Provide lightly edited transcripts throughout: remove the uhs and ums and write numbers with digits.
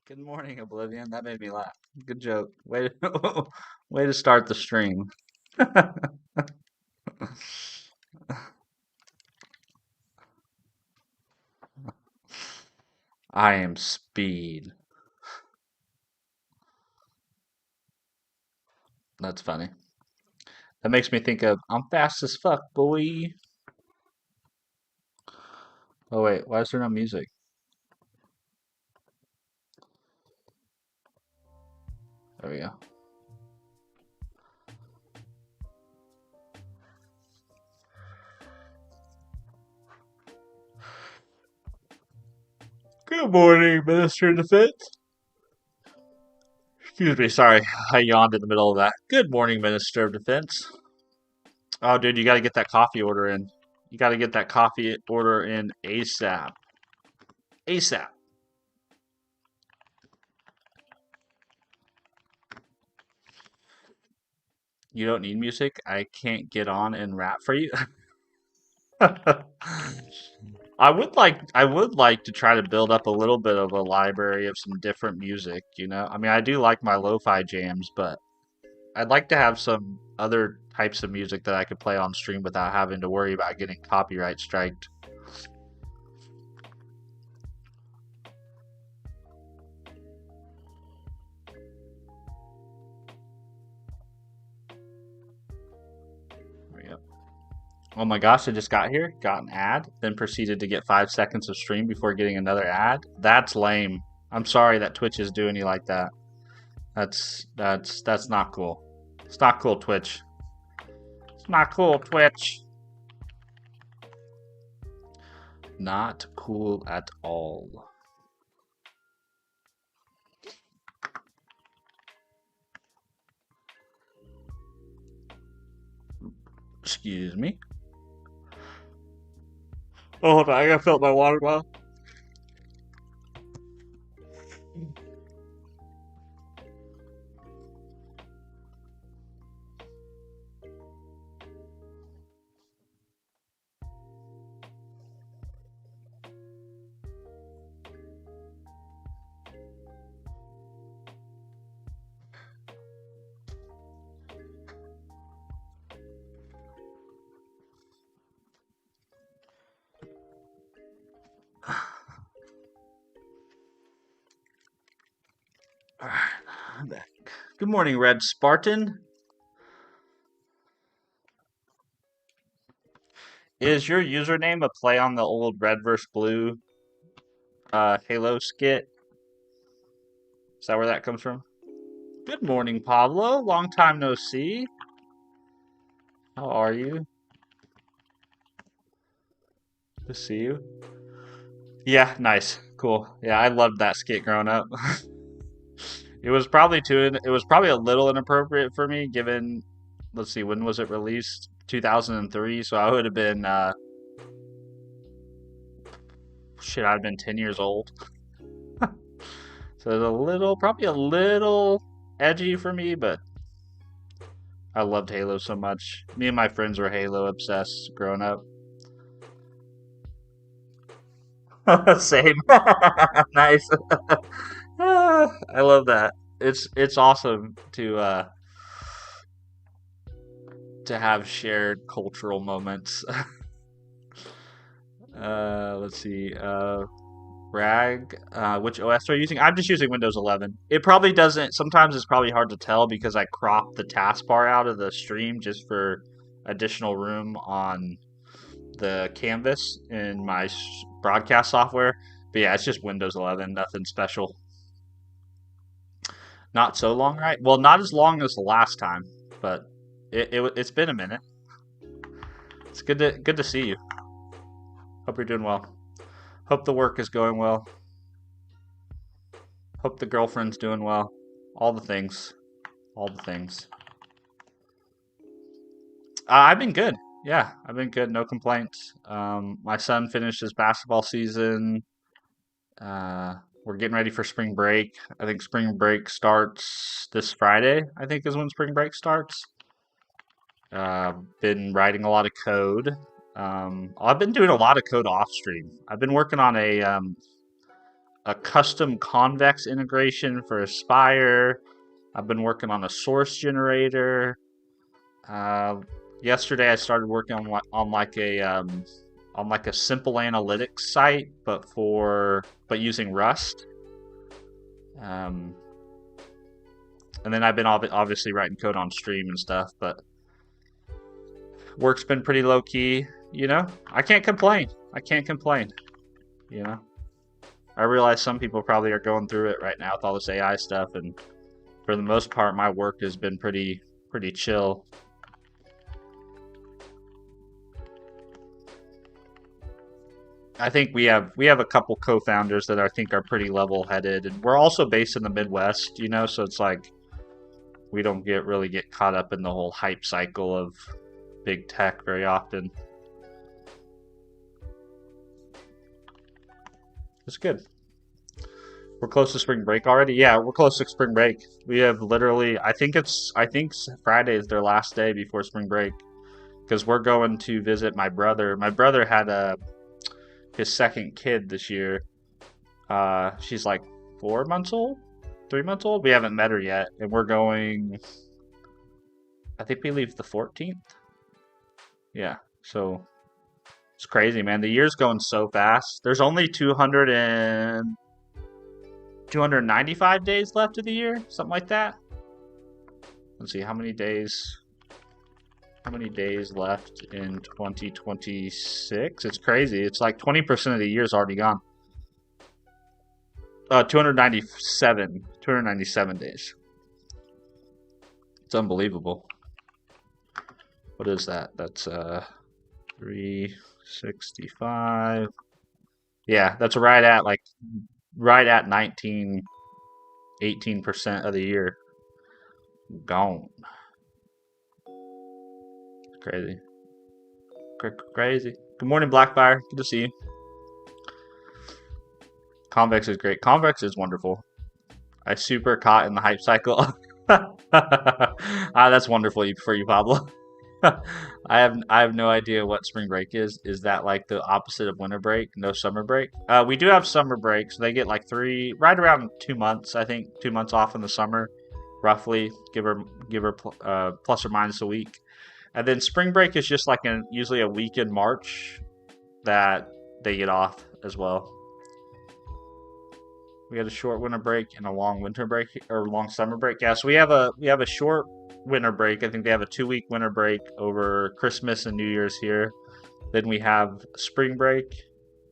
Good morning, Oblivion. That made me laugh. Good joke. Way to, way to start the stream. I am speed. That's funny. That makes me think of I'm fast as fuck, boy. Oh wait, why is there no music? There we go. Good morning, Minister of Defense. Excuse me, sorry, I yawned in the middle of that. Good morning, Minister of Defense. Oh, dude, you got to get that coffee order in. You got to get that coffee order in ASAP. ASAP. You don't need music. I can't get on and rap for you. I would like to try to build up a little bit of a library of some different music, you know? I mean, I do like my lo-fi jams, but I'd like to have some other types of music that I could play on stream without having to worry about getting copyright striked. There we go. Oh my gosh, I just got here, got an ad, then proceeded to get 5 seconds of stream before getting another ad. That's lame. I'm sorry that Twitch is doing you like that. That's not cool. It's not cool, Twitch. It's not cool, Twitch. Not cool at all. Excuse me. Oh, hold on, I gotta fill up my water bottle. Alright, I'm back. Good morning, Red Spartan. Is your username a play on the old Red vs. Blue Halo skit? Is that where that comes from? Good morning, Pablo. Long time no see. How are you? Good to see you. Yeah, nice. Cool. Yeah, I loved that skit growing up. It was probably a little inappropriate for me given, let's see, when was it released? 2003, so I would have been I'd have been 10 years old. So it's probably a little edgy for me, but I loved Halo so much. Me and my friends were Halo obsessed growing up. Same. Nice. I love that. It's awesome to have shared cultural moments. Let's see. Rag. Which OS are you using? I'm just using Windows 11. It probably doesn't. Sometimes it's probably hard to tell because I crop the taskbar out of the stream just for additional room on the canvas in my broadcast software. But yeah, it's just Windows 11. Nothing special. Not so long, right? Well, not as long as the last time, but it's been a minute. It's good to see you. Hope you're doing well. Hope the work is going well. Hope the girlfriend's doing well. All the things. All the things. I've been good. Yeah, I've been good. No complaints. My son finished his basketball season. We're getting ready for spring break. I think spring break starts this Friday, I think is when spring break starts. Been writing a lot of code. I've been doing a lot of code off stream. I've been working on a custom convex integration for Aspire. I've been working on a source generator. Yesterday I started working on like a simple analytics site, but using Rust. Um, and then I've been obviously writing code on stream and stuff, but work's been pretty low key. I can't complain. I can't complain. You know, I realize some people probably are going through it right now with all this AI stuff, and for the most part, my work has been pretty chill. I think we have a couple co-founders that I think are pretty level-headed, and we're also based in the Midwest, so it's like we don't really get caught up in the whole hype cycle of big tech very often. It's good. We're close to spring break already. Yeah, we're close to spring break. We have literally, I think Friday is their last day before spring break because we're going to visit my brother. My brother had his second kid this year. She's like 4 months old, 3 months old. We haven't met her yet, and we're going. I think we leave the 14th. Yeah, so it's crazy, man. The year's going so fast. There's only 295 days left of the year, something like that. Let's see how many days left in 2026. It's crazy. It's like 20% of the year's already gone. 297 days. It's unbelievable. What is that? That's 365. Yeah, that's right at 18% of the year gone. Crazy. Crazy. Good morning, Blackfire. Good to see you. Convex is great. Convex is wonderful. I super caught in the hype cycle. That's wonderful for you, Pablo. I have no idea what spring break is. Is that like the opposite of winter break? No summer break? We do have summer break, so they get like right around 2 months. I think 2 months off in the summer, roughly, give or plus or minus a week. And then spring break is just like usually a week in March that they get off as well. We had a short winter break and a long winter break or long summer break. Yeah, so we have a short winter break. I think they have a 2-week winter break over Christmas and New Year's here. Then we have spring break,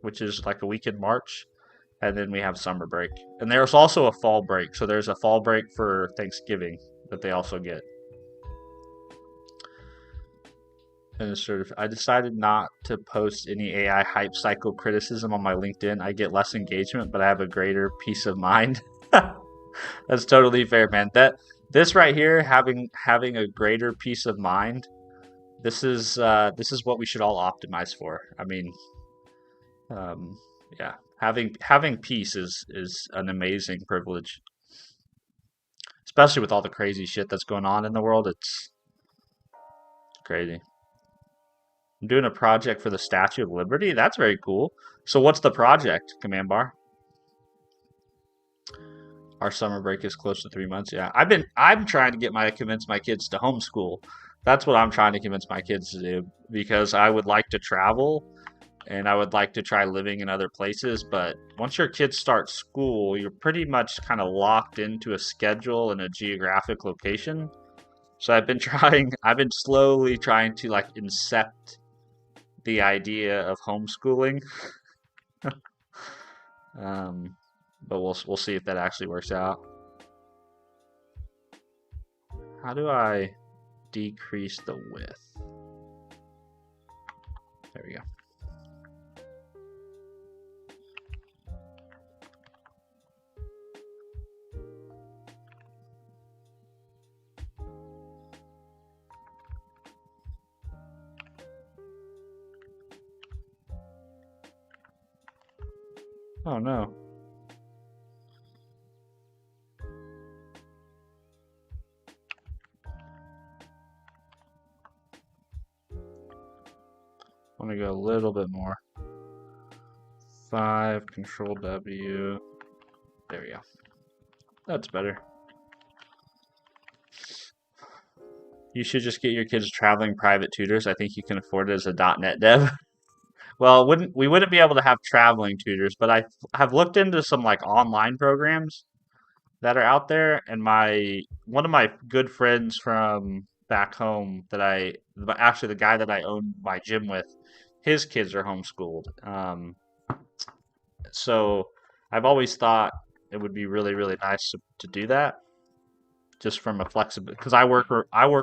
which is like a week in March, and then we have summer break. And there's also a fall break. So there's a fall break for Thanksgiving that they also get. And I decided not to post any AI hype cycle criticism on my LinkedIn. I get less engagement, but I have a greater peace of mind. That's totally fair, man. This right here, having a greater peace of mind, this is what we should all optimize for. I mean, yeah, having peace is an amazing privilege, especially with all the crazy shit that's going on in the world. It's crazy. I'm doing a project for the Statue of Liberty. That's very cool. So what's the project, Command Bar? Our summer break is close to 3 months. Yeah, I'm trying to convince my kids to homeschool. That's what I'm trying to convince my kids to do because I would like to travel and I would like to try living in other places. But once your kids start school, you're pretty much kind of locked into a schedule and a geographic location. So I've been slowly trying to like incept the idea of homeschooling. But we'll see if that actually works out. How do I decrease the width? There we go. Oh no. I want to go a little bit more. 5, Control W. There we go. That's better. You should just get your kids traveling private tutors. I think you can afford it as a .NET dev. Well, we wouldn't be able to have traveling tutors, but I have looked into some like online programs that are out there, and my one of my good friends from back home actually the guy that I own my gym with, his kids are homeschooled. So I've always thought it would be really really nice to do that, just from a flexibility, because I work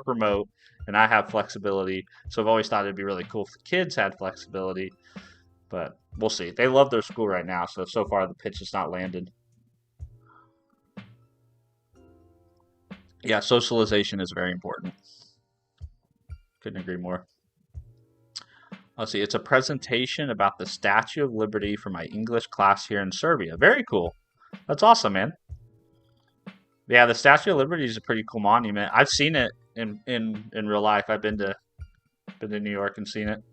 remote and I have flexibility. So I've always thought it'd be really cool if the kids had flexibility, but we'll see. They love their school right now, so far the pitch has not landed. Yeah, socialization is very important. Couldn't agree more. Let's see. It's a presentation about the Statue of Liberty for my English class here in Serbia. Very cool. That's awesome, man. Yeah, the Statue of Liberty is a pretty cool monument. I've seen it in real life. I've been to New York and seen it.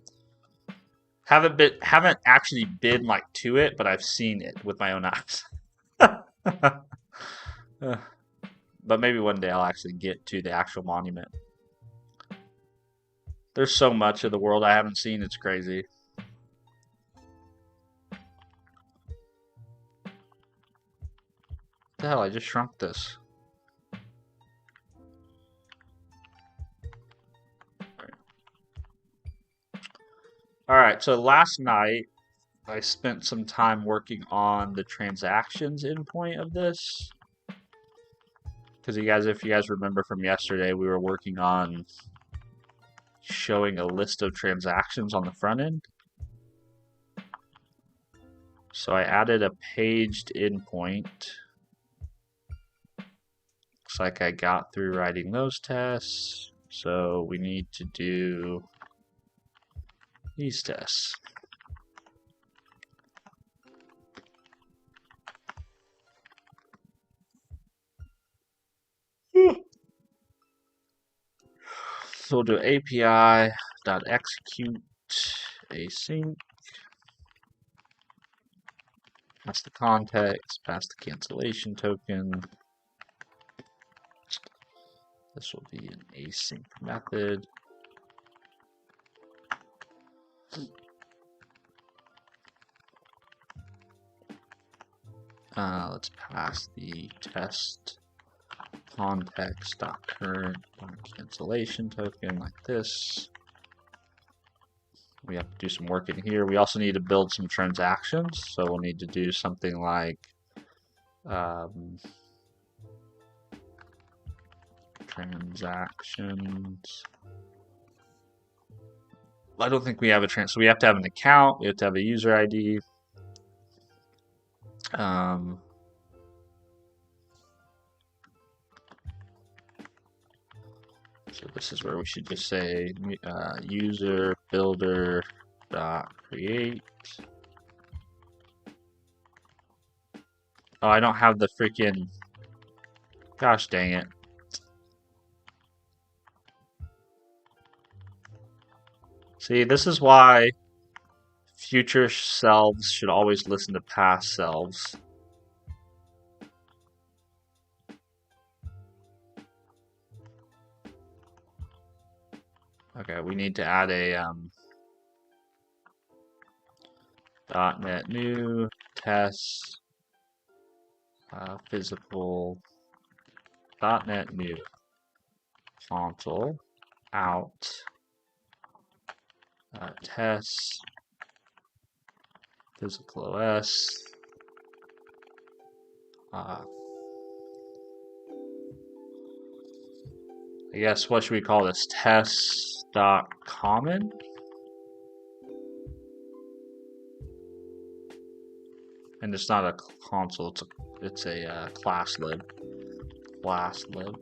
Haven't actually been like to it, but I've seen it with my own eyes. But maybe one day I'll actually get to the actual monument. There's so much of the world I haven't seen. It's crazy. What the hell? I just shrunk this. All right. So last night I spent some time working on the transactions endpoint of this. Because if you guys remember from yesterday, we were working on showing a list of transactions on the front end. So I added a paged endpoint. Looks like I got through writing those tests. So we need to do these tests. So we'll do API.execute async. Pass the context, pass the cancellation token. This will be an async method. Let's pass the test context.current.cancellation token like this. We have to do some work in here. We also need to build some transactions. So we'll need to do something like transactions. I don't think we have so we have to have an account. We have to have a user ID. So this is where we should just say user builder dot create. Oh, I don't have the freaking. Gosh dang it. See, this is why future selves should always listen to past selves. Okay, we need to add a .NET new test physical .NET new console out test physical OS I guess what should we call this? Test.common? And it's not a console, it's a class lib. Class lib.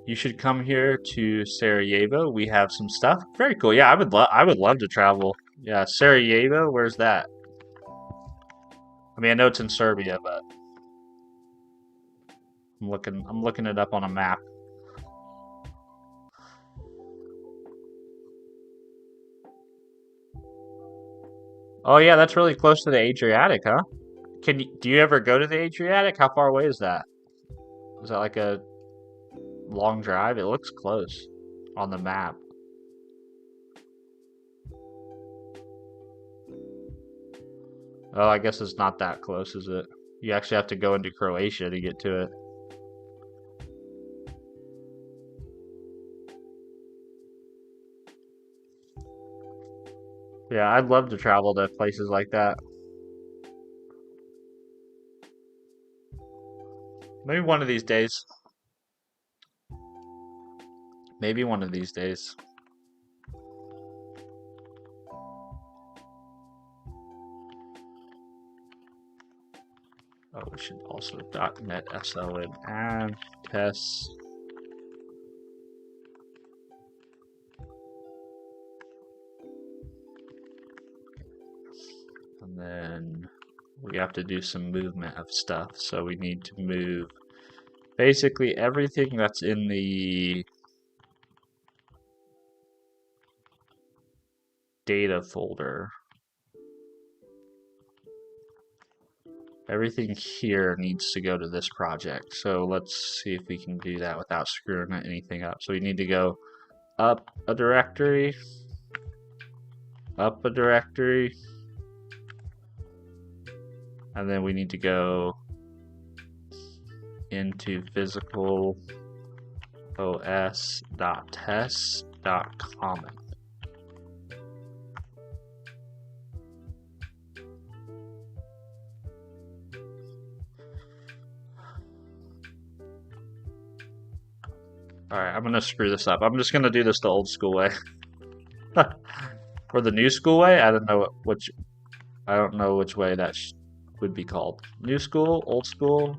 You should come here to Sarajevo. We have some stuff. Very cool. Yeah, I would love to travel. Yeah, Sarajevo, where's that? I mean, I know it's in Serbia, but I'm looking it up on a map. Oh yeah, that's really close to the Adriatic, huh? Do you ever go to the Adriatic? How far away is that? Is that like a long drive? It looks close on the map. Oh, I guess it's not that close, is it? You actually have to go into Croatia to get to it. Yeah, I'd love to travel to places like that. Maybe one of these days. Maybe one of these days. Oh, we should also .NET SLN and tests. And then we have to do some movement of stuff. So we need to move basically everything that's in the data folder. Everything here needs to go to this project. So let's see if we can do that without screwing anything up. So we need to go up a directory, up a directory, and then we need to go into physical os.test.common. Alright, I'm gonna screw this up. I'm just gonna do this the old school way. Or the new school way? I don't know I don't know which way that would be called. New school, old school.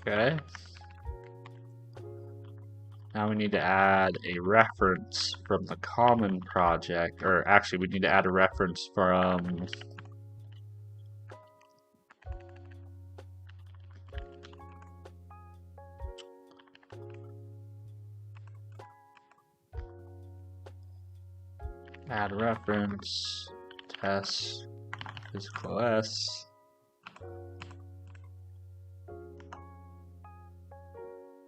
Okay. Now we need to add a reference from the common project, or actually we need to add a reference from add reference test physical s.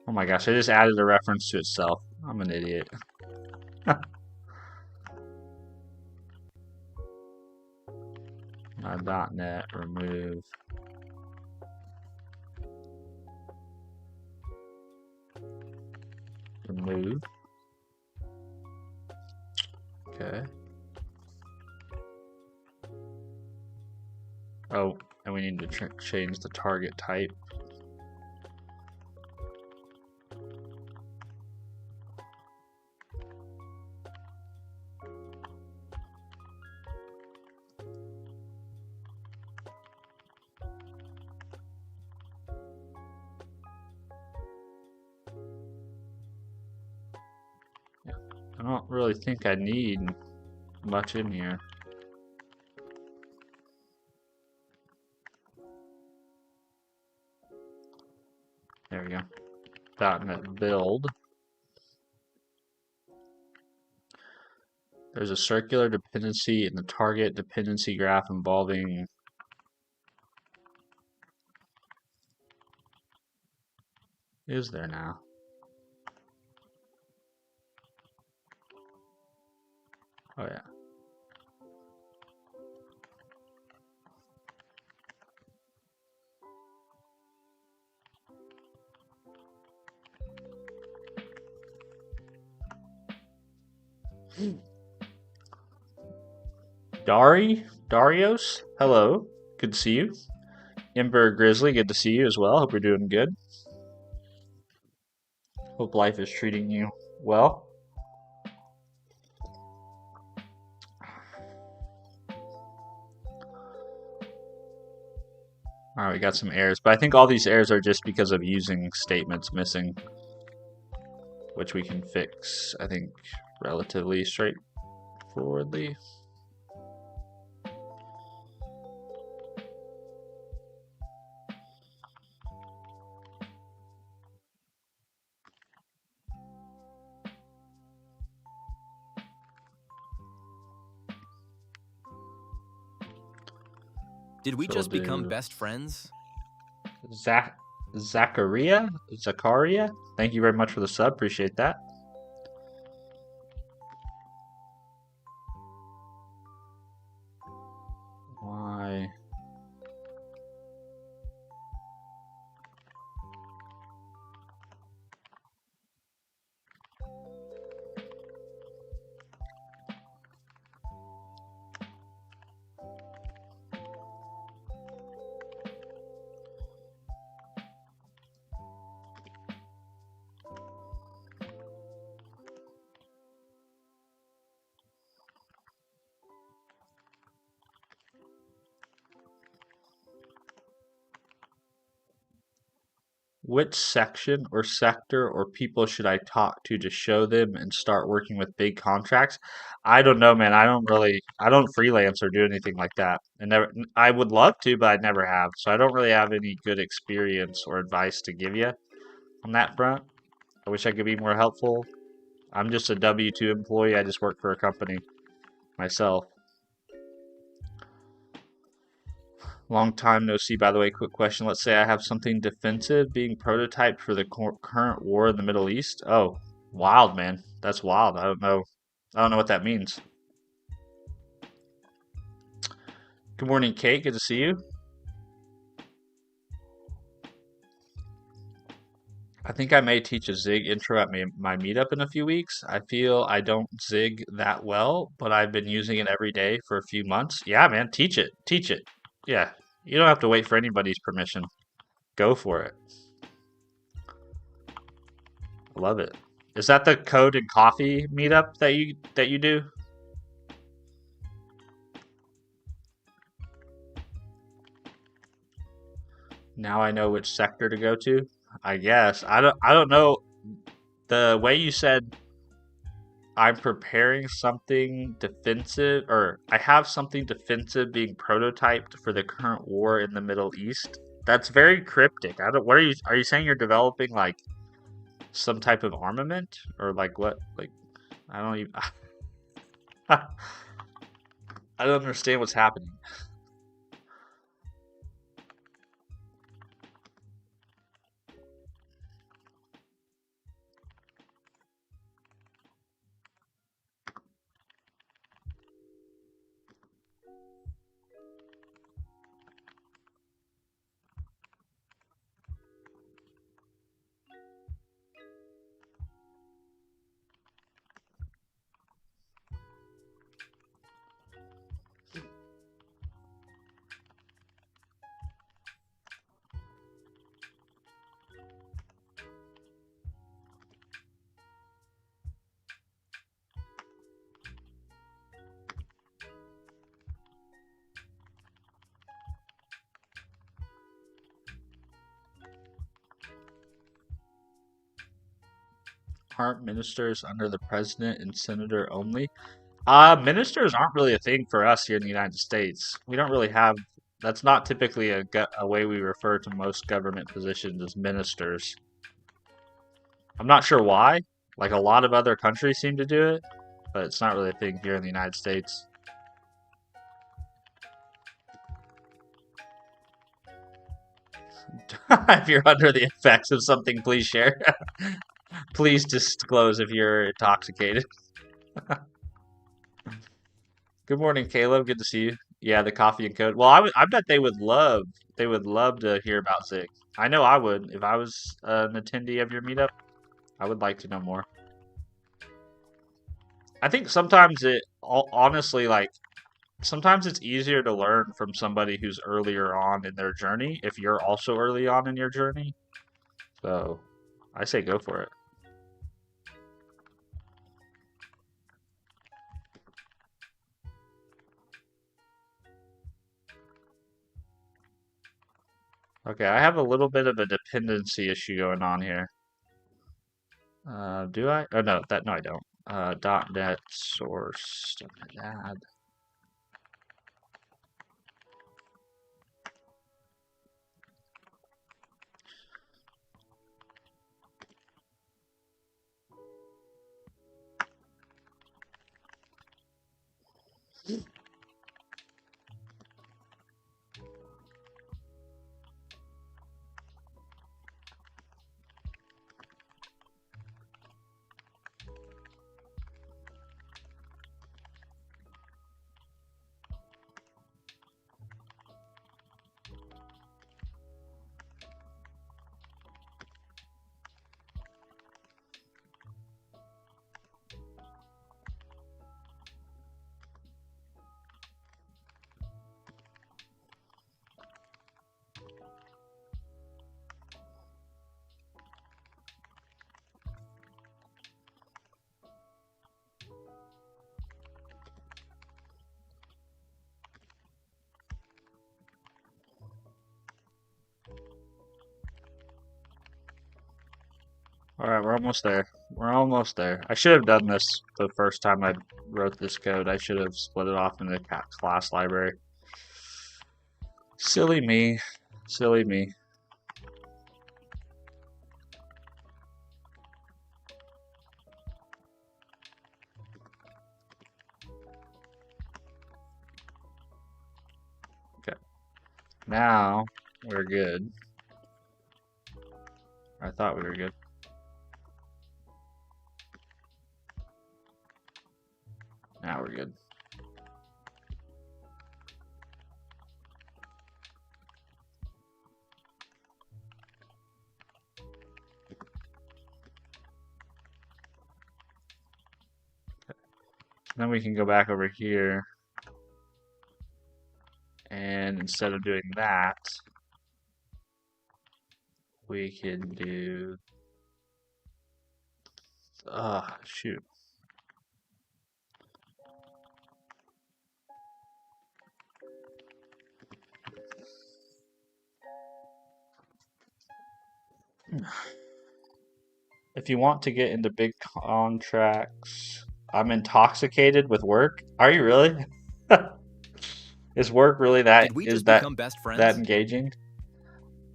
Oh my gosh, I just added a reference to itself. I'm an idiot. .NET remove remove. Okay. Oh, and we need to change the target type. I don't really think I need much in here. There we go. .NET build. There's a circular dependency in the target dependency graph involving is there now? Oh yeah. Darios, hello. Good to see you. Ember Grizzly, good to see you as well. Hope you're doing good. Hope life is treating you well. All right, we got some errors, but I think all these errors are just because of using statements missing, which we can fix, I think, relatively straightforwardly. Did we So just we'll become do best friends? Zachariah. Thank you very much for the sub. Appreciate that. Why? Which section or sector or people should I talk to show them and start working with big contracts? I don't know, man. I don't freelance or do anything like that. And never, I would love to, but I never have. So I don't really have any good experience or advice to give you on that front. I wish I could be more helpful. I'm just a W-2 employee. I just work for a company myself. Long time no see, by the way. Quick question. Let's say I have something defensive being prototyped for the current war in the Middle East. Oh, wild, man. That's wild. I don't know. I don't know what that means. Good morning, Kate. Good to see you. I think I may teach a Zig intro at my meetup in a few weeks. I feel I don't Zig that well, but I've been using it every day for a few months. Yeah, man. Teach it. Teach it. Yeah. You don't have to wait for anybody's permission. Go for it. I love it. Is that the code and coffee meetup that you do? Now I know which sector to go to. I guess. I don't know. The way you said I'm preparing something defensive or I have something defensive being prototyped for the current war in the Middle East. That's very cryptic. I don't what are you saying you're developing like some type of armament or like what? Like I don't even I don't understand what's happening. Aren't ministers under the president and senator only? Ministers aren't really a thing for us here in the United States. We don't really have. That's not typically a way we refer to most government positions as ministers. I'm not sure why. Like a lot of other countries seem to do it, but it's not really a thing here in the United States. If you're under the effects of something, please share. Please disclose if you're intoxicated. Good morning, Caleb. Good to see you. Yeah, the coffee and code. Well, I bet they would love to hear about Zig. I know I would if I was an attendee of your meetup. I would like to know more. I think sometimes honestly, like sometimes it's easier to learn from somebody who's earlier on in their journey if you're also early on in your journey. So, I say go for it. Okay, I have a little bit of a dependency issue going on here. Do I? Oh no, that no, I don't. .NET source add. All right, we're almost there. We're almost there. I should have done this the first time I wrote this code. I should have split it off into class library. Silly me. Silly me. Okay. Now we're good. I thought we were good. Now we're good. Then we can go back over here. And instead of doing that, we can do, shoot. If you want to get into big contracts, I'm intoxicated with work. Are you really? Is work really Did we just become best that friends? engaging?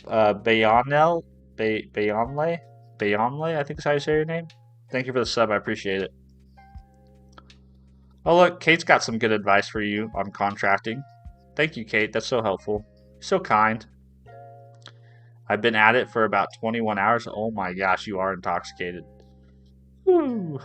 Bayonel, Bayonle, Bayonle, I think is how you say your name. Thank you for the sub. I appreciate it. Oh look, Kate's got some good advice for you on contracting. Thank you, Kate. That's so helpful. So kind. I've been at it for about 21 hours. Oh my gosh, you are intoxicated. Woo.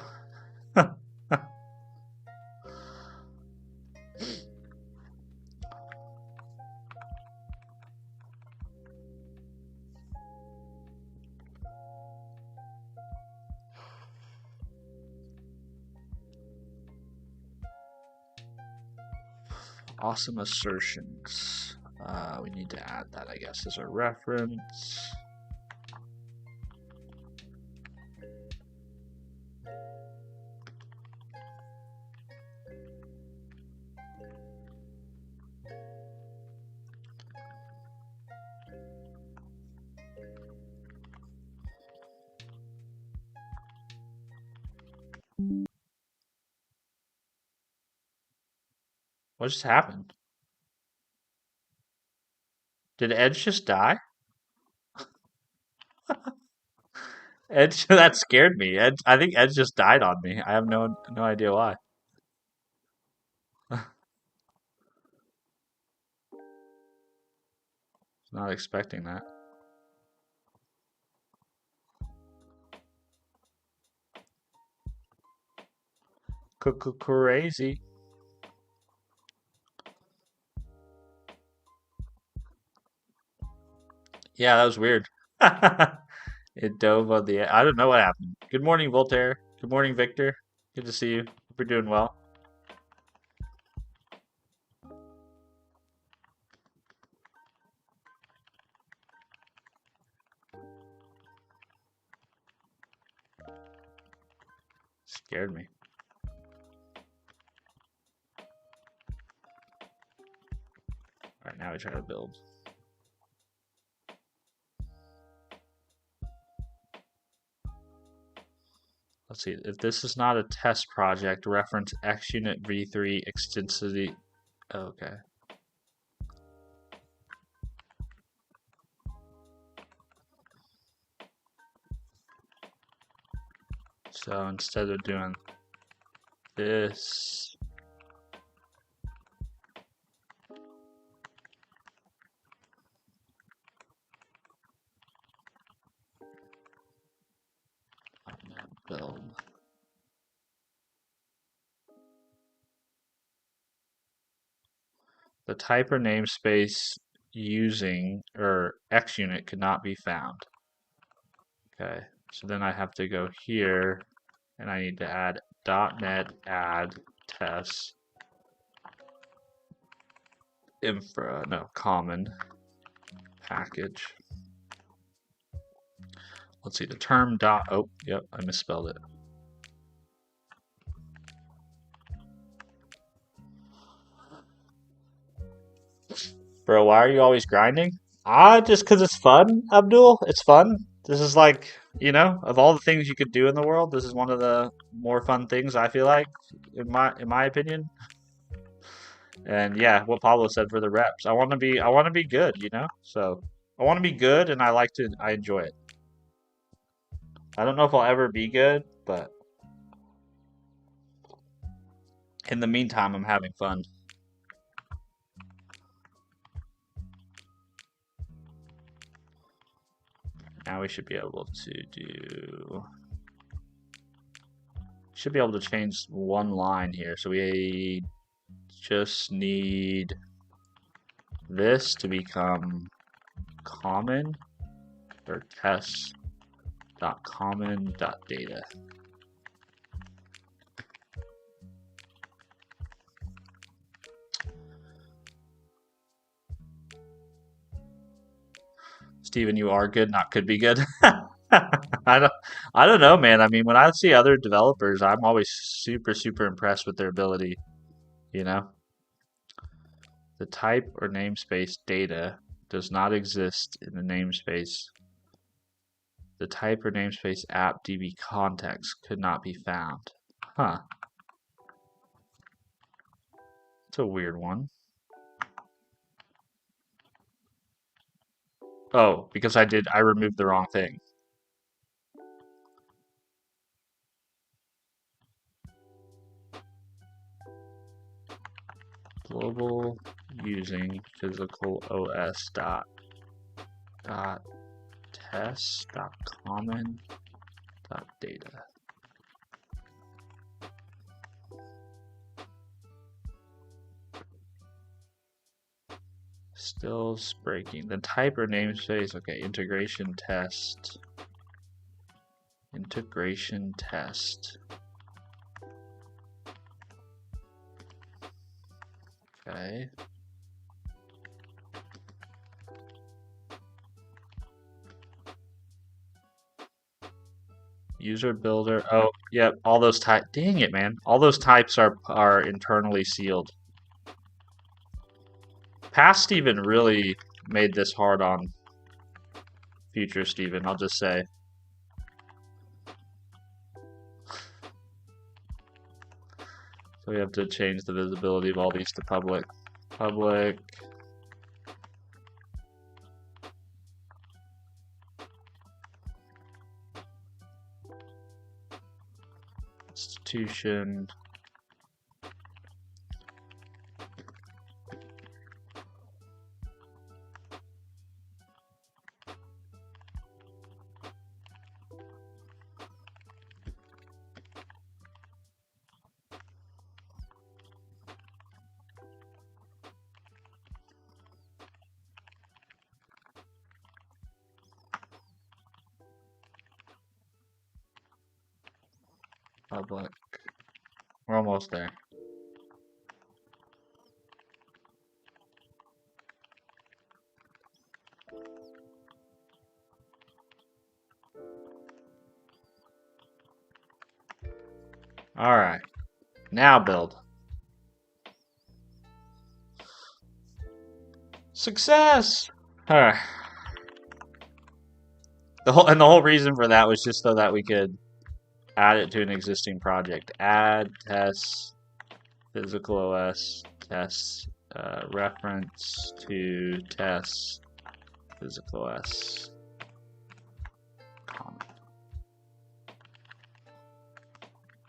Awesome assertions. We need to add that, I guess, as a reference. What just happened? Did Edge just die? Edge, that scared me. Edge, I think Edge just died on me. I have no idea why. Not expecting that. Crazy. Yeah, that was weird. It dove on the. I don't know what happened. Good morning, Voltaire. Good morning, Victor. Good to see you. Hope you're doing well. Scared me. All right, now we try to build. Let's see. If this is not a test project, reference XUnit v3 extensively. Okay. So instead of doing this, I'm gonna build. The type or namespace using or XUnit could not be found. Okay, so then I have to go here and I need to add .NET add test infra, no, common package. Let's see, the term dot, oh, yep, I misspelled it. Bro, why are you always grinding? Just because it's fun, Abdul. It's fun. This is like, of all the things you could do in the world, this is one of the more fun things I feel like, in my opinion. And yeah, what Pablo said for the reps. I want to be good. So I want to be good and I enjoy it. I don't know if I'll ever be good, but in the meantime, I'm having fun. Now we should be able to change one line here. So we just need this to become common or test.common.data. Steven, you are good, not could be good. I don't I don't know, man. I mean, when I see other developers, I'm always super, super impressed with their ability, you know? The type or namespace data does not exist in the namespace. The type or namespace app DB context could not be found. Huh. It's a weird one. Oh, because I removed the wrong thing. Global using physical OS dot test dot common dot data. Still breaking. The type or namespace. Okay, integration test. Integration test. Okay. User builder. Oh, yep. All those type. Dang it, man. All those types are internally sealed. Past Steven really made this hard on future Steven, I'll just say. So we have to change the visibility of all these to public. Public. Institution. public. We're almost there. All right, now build. Success! All right. The whole reason for that was just so that we could add it to an existing project. Add tests physical OS tests reference to tests physical OS comment.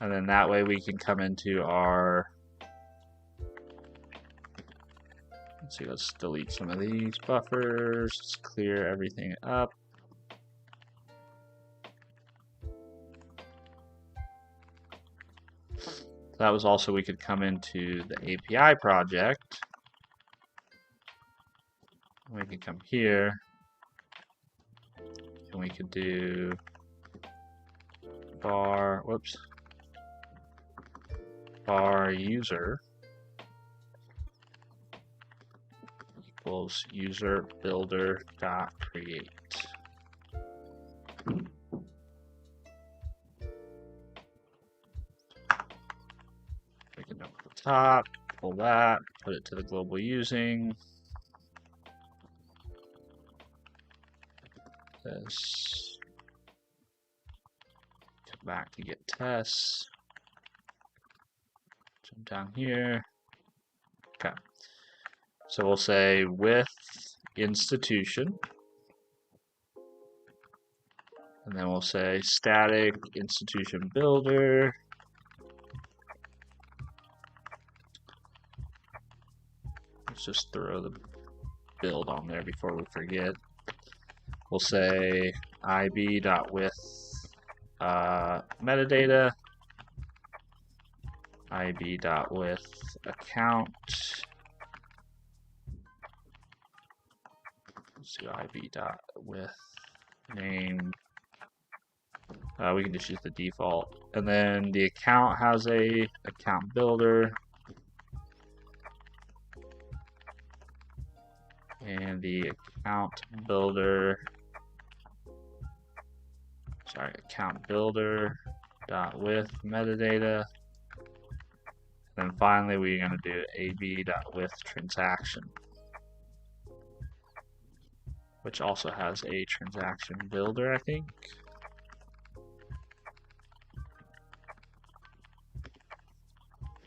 And then that way we can come into our, let's see, let's delete some of these buffers, let's clear everything up. That was also, we could come into the API project. We could come here and we could do bar user equals user builder dot create. We can up at the top, pull that, put it to the global using. This. Come back to get tests. Jump down here. Okay. So we'll say with institution. And then we'll say static institution builder. Let's just throw the build on there before we forget. We'll say ib.with metadata, ib.with account. Let's do ib.with name. We can just use the default. And then the account has a account builder. And the account builder, account builder dot with metadata. And then finally, we're going to do ab.with transaction, which also has a transaction builder, I think.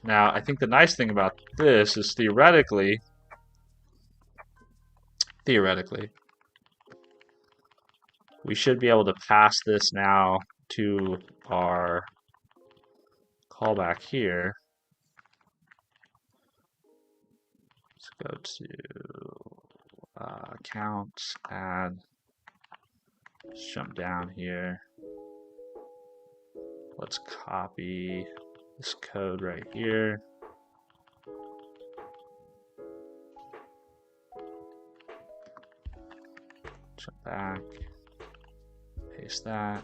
Now, I think the nice thing about this is theoretically, we should be able to pass this now to our callback here. Let's go to accounts, add, let's jump down here. Let's copy this code right here. Jump back, paste that.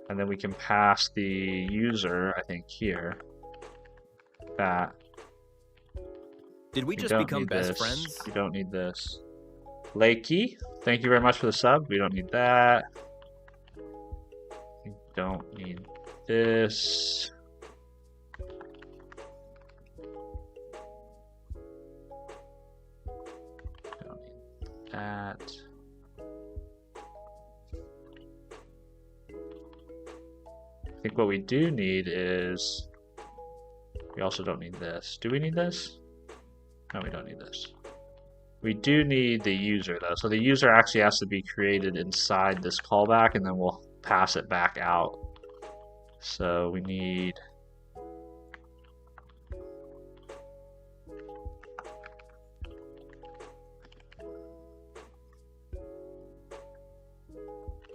And then we can pass the user, I think, here. That. Did we just become best friends? We don't need this. Lakey, thank you very much for the sub. We don't need that. We don't need this. We don't need that. I think what we do need is, we also don't need this. Do we need this? No, we don't need this. We do need the user though. So the user actually has to be created inside this callback and then we'll pass it back out. So we need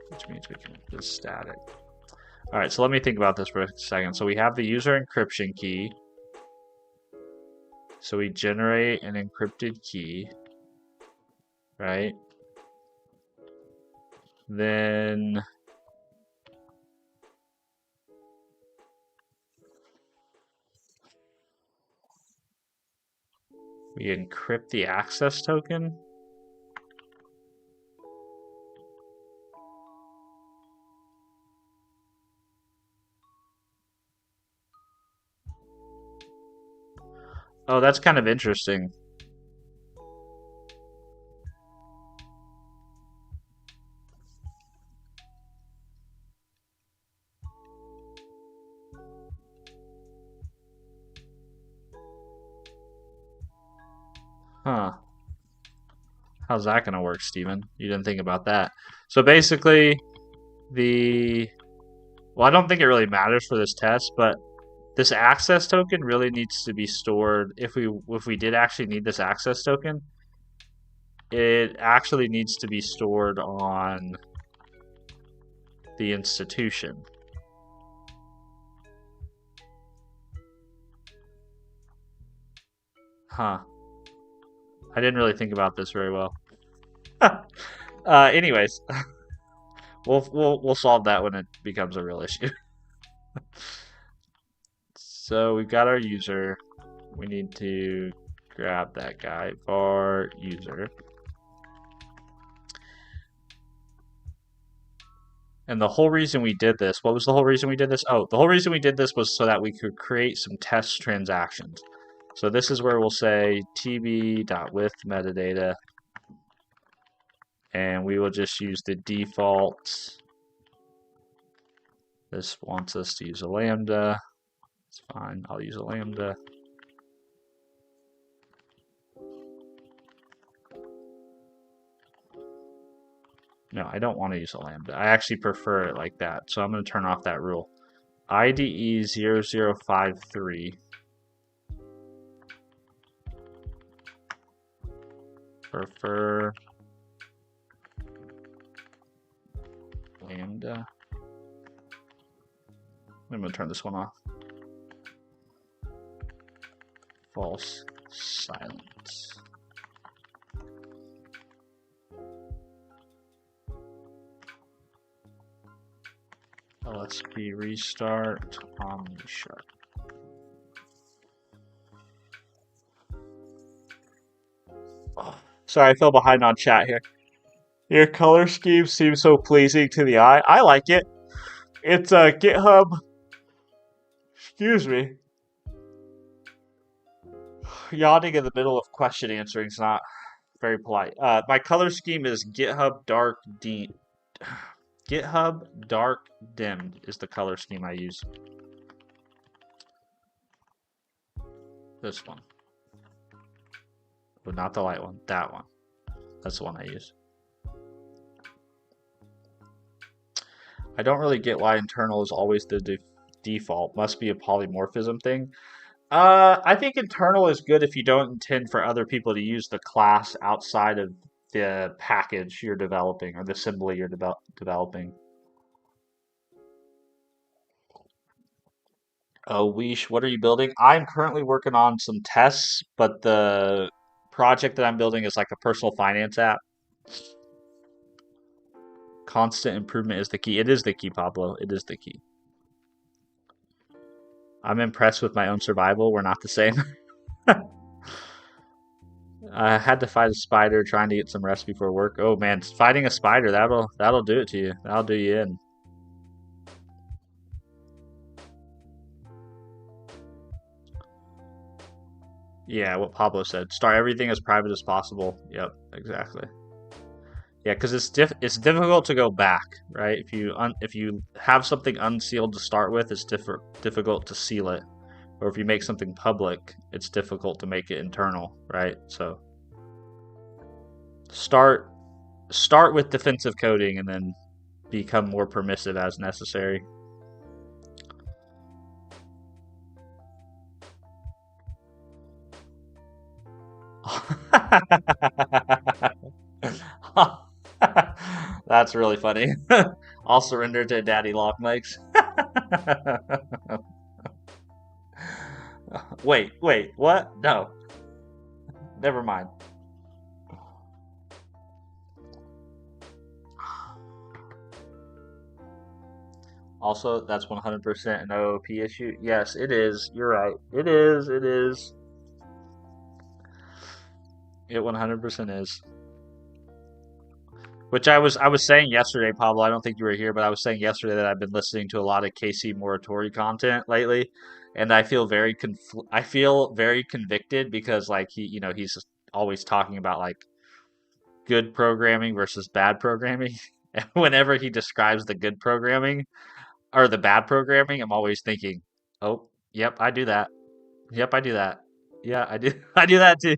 which means we can make this static. All right, so let me think about this for a second. So we have the user encryption key. So we generate an encrypted key. right? Then we encrypt the access token. Oh, that's kind of interesting. Huh. How's that going to work, Steven? You didn't think about that. So basically, well, I don't think it really matters for this test, but this access token really needs to be stored. If we did actually need this access token, it actually needs to be stored on the institution. Huh. I didn't really think about this very well. Anyways, we'll solve that when it becomes a real issue. So we've got our user. We need to grab that guy, var user. And the whole reason we did this, what was the whole reason we did this? Oh, the whole reason we did this was so that we could create some test transactions. So this is where we'll say tb.with metadata, and we will just use the default. This wants us to use a lambda. It's fine, I'll use a lambda. No, I don't want to use a lambda. I actually prefer it like that. So I'm going to turn off that rule. IDE 0053 prefer lambda. I'm going to turn this one off. False silence. LSP restart omni sharp. Oh, sorry, I fell behind on chat here. Your color scheme seems so pleasing to the eye. I like it. It's a GitHub. Excuse me. Yawning in the middle of question answering is not very polite. My color scheme is GitHub Dark Dim. GitHub Dark Dimmed is the color scheme I use. This one. But not the light one. That one. That's the one I use. I don't really get why internal is always the default. Must be a polymorphism thing. I think internal is good if you don't intend for other people to use the class outside of the package you're developing or the assembly you're developing. Oh, Weesh, what are you building? I'm currently working on some tests, but the project that I'm building is like a personal finance app. Constant improvement is the key. It is the key, Pablo. It is the key. I'm impressed with my own survival. We're not the same. I had to fight a spider trying to get some rest before work. Oh man, fighting a spider, that'll do it to you. That'll do you in. Yeah, what Pablo said. Start everything as private as possible. Yep, exactly. Yeah, because it's difficult to go back, right? If you have something unsealed to start with, it's difficult to seal it. Or if you make something public, it's difficult to make it internal, right? So start with defensive coding and then become more permissive as necessary. That's really funny. I'll surrender to Daddy Longlegs. Wait, what? No. Never mind. Also, that's 100% an OOP issue. Yes, it is. You're right. It is. It is. It 100% is. Which I was saying yesterday, Pablo. I don't think you were here, but I was saying yesterday that I've been listening to a lot of Casey Moratori content lately, and I feel very convicted because like he's always talking about like good programming versus bad programming. And whenever he describes the good programming or the bad programming, I'm always thinking, "Oh, yep, I do that. Yep, I do that. Yeah, I do. I do that too."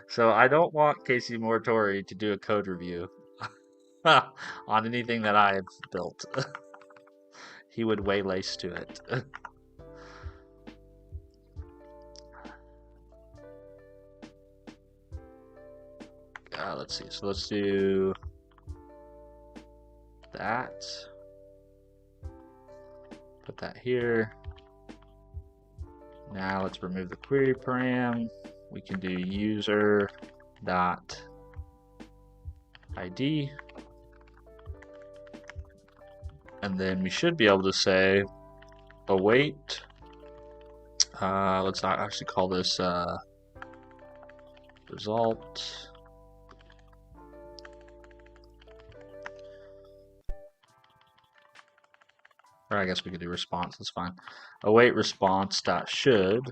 So I don't want Casey Moratori to do a code review on anything that I've built. He would waylace to it. Let's see. So let's do that. Put that here. Now let's remove the query param. We can do user dot ID. And then we should be able to say await. Let's actually call this result. Or I guess we could do response, that's fine. Await response dot should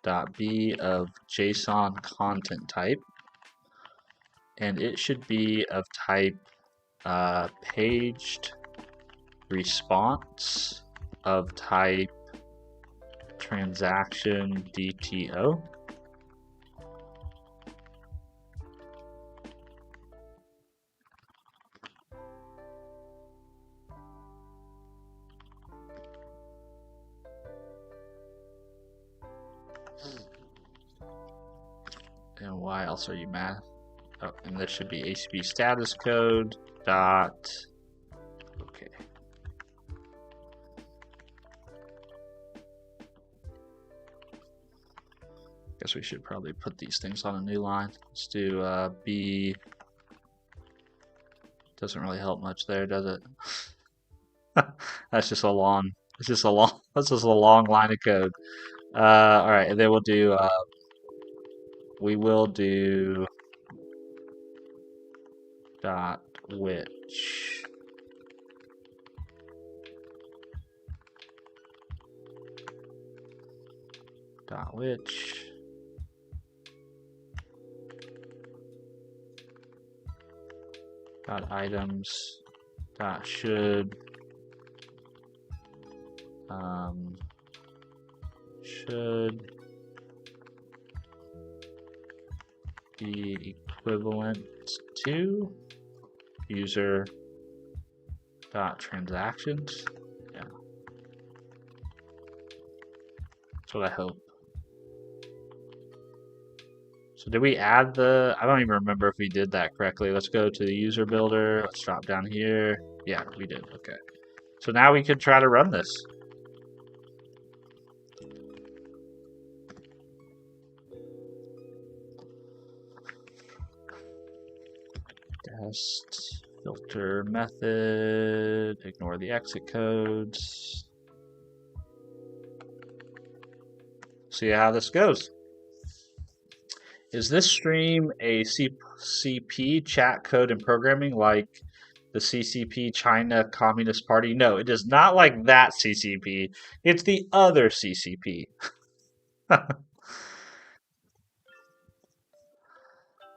dot be of JSON content type. And it should be of type paged response of type transaction DTO. And why else are you mad? Oh, and there should be HTTP status code dot. Okay. Guess we should probably put these things on a new line. Let's do B. Doesn't really help much there, does it? That's just a long. It's just a long. That's just a long line of code. All right, and then we'll do. We will do dot which dot which dot items dot should should be equivalent to user dot transactions. Yeah, that's what I hope. So did we add the? I don't even remember if we did that correctly. Let's go to the user builder. Let's drop down here. Yeah, we did. Okay. So now we could try to run this. Test filter method, ignore the exit codes. See how this goes. Is this stream a CCP chat code and programming like the CCP China Communist Party? No, it is not like that CCP. It's the other CCP.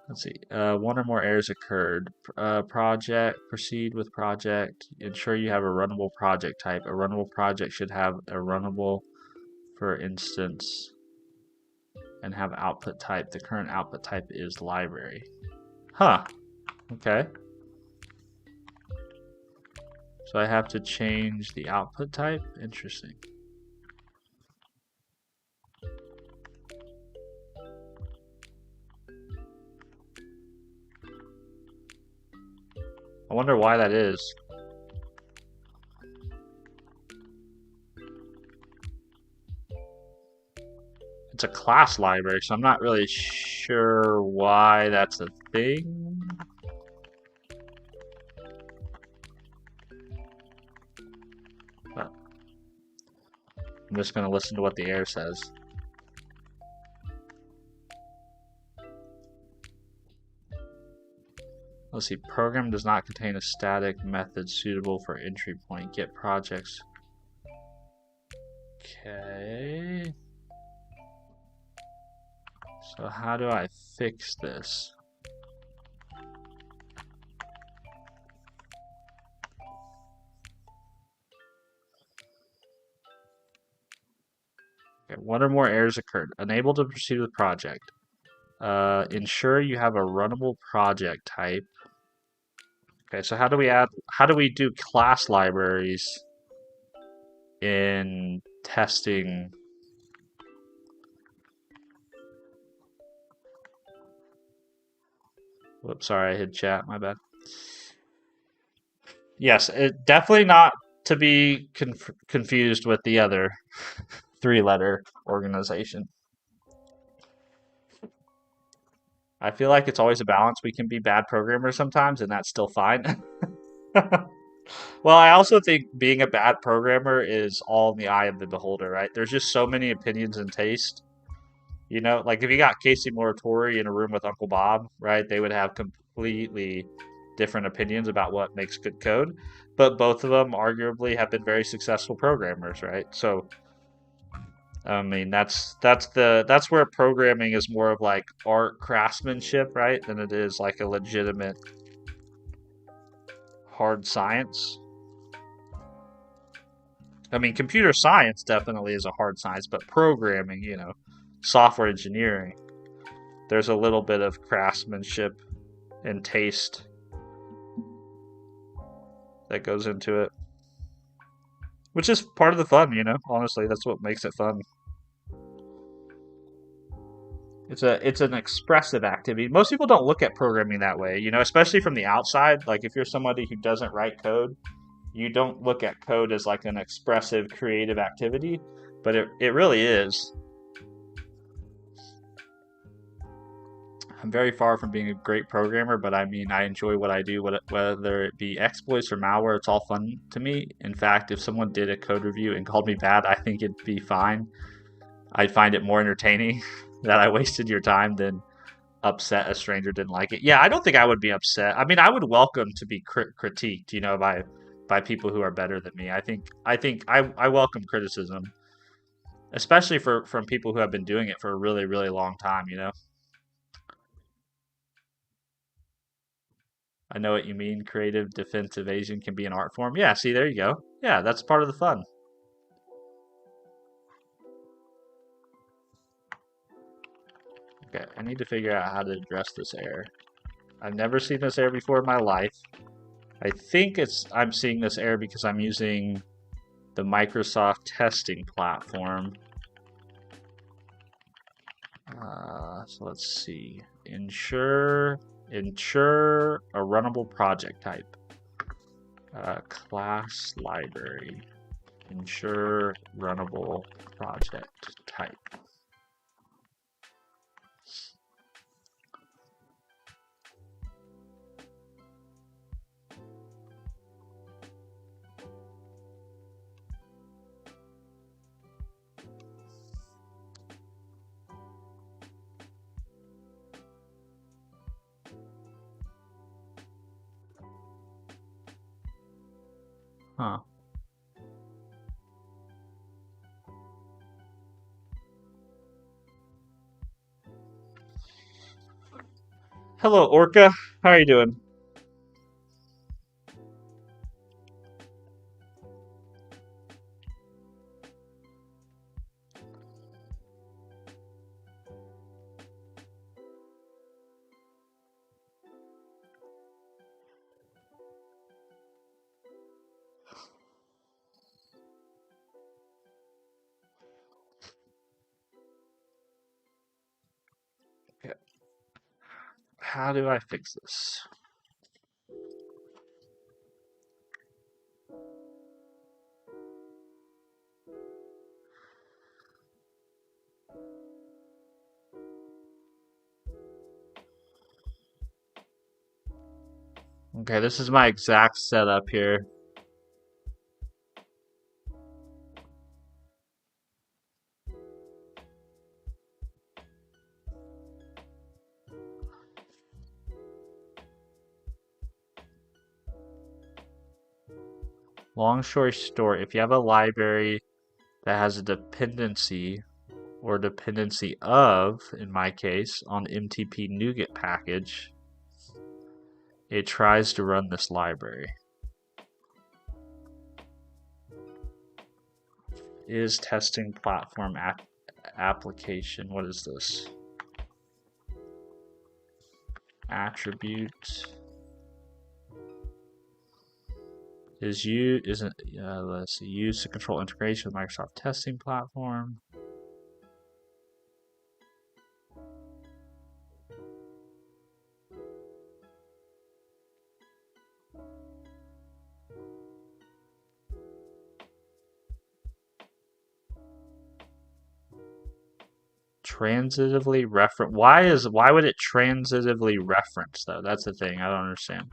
Let's see. One or more errors occurred. Project, proceed with project. Ensure you have a runnable project type. A runnable project should have a runnable, for instance, and have output type. The current output type is library. Huh. Okay. So I have to change the output type? Interesting. I wonder why that is. It's a class library, so I'm not really sure why that's a thing. I'm just going to listen to what the error says. Let's see. Program does not contain a static method suitable for entry point. Get projects. Okay. So how do I fix this? Okay, one or more errors occurred. Unable to proceed with project. Ensure you have a runnable project type. Okay, so how do we do class libraries in testing? Whoops, sorry, I hit chat, my bad. Yes, it definitely not to be confused with the other three-letter organization. I feel like it's always a balance. We can be bad programmers sometimes, and that's still fine. Well, I also think being a bad programmer is all in the eye of the beholder, right? There's just so many opinions and taste. You know, like if you got Casey Moratori in a room with Uncle Bob, right, they would have completely different opinions about what makes good code. But both of them arguably have been very successful programmers, right? So, I mean, that's where programming is more of like art craftsmanship, right, than it is like a legitimate hard science. I mean, computer science definitely is a hard science, but programming, you know, software engineering, there's a little bit of craftsmanship and taste that goes into it, which is part of the fun, you know. Honestly, that's what makes it fun. It's an expressive activity. Most people don't look at programming that way, you know, especially from the outside. Like if you're somebody who doesn't write code, you don't look at code as like an expressive, creative activity, but it really is. I'm very far from being a great programmer, but I mean, I enjoy what I do, whether it be exploits or malware, it's all fun to me. In fact, if someone did a code review and called me bad, I think it'd be fine. I'd find it more entertaining that I wasted your time than upset a stranger didn't like it. Yeah, I don't think I would be upset. I mean, I would welcome to be critiqued, you know, by people who are better than me. I welcome criticism, especially from people who have been doing it for a really, really long time, you know. I know what you mean. Creative defense evasion can be an art form. Yeah, see, there you go. Yeah, that's part of the fun. Okay, I need to figure out how to address this error. I've never seen this error before in my life. I think I'm seeing this error because I'm using the Microsoft testing platform. So let's see. Ensure a runnable project type. Class library. Ensure runnable project type. Huh. Hello, Orca. How are you doing? Okay. How do I fix this? Okay, this is my exact setup here. Long story short, if you have a library that has a dependency or dependency of, in my case, on MTP NuGet package, it tries to run this library. Is testing platform application. What is this? Attribute is let's see, used to control integration with Microsoft testing platform. Transitively reference. Why would it transitively reference though? That's the thing I don't understand.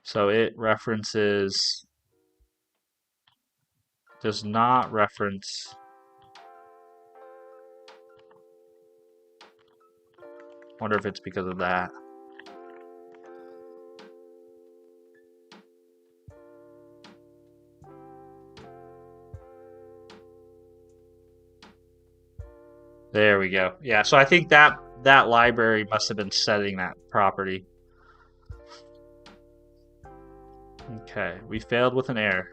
So it references, does not reference. Wonder if it's because of that. There we go. Yeah, so I think that library must have been setting that property. Okay, we failed with an error.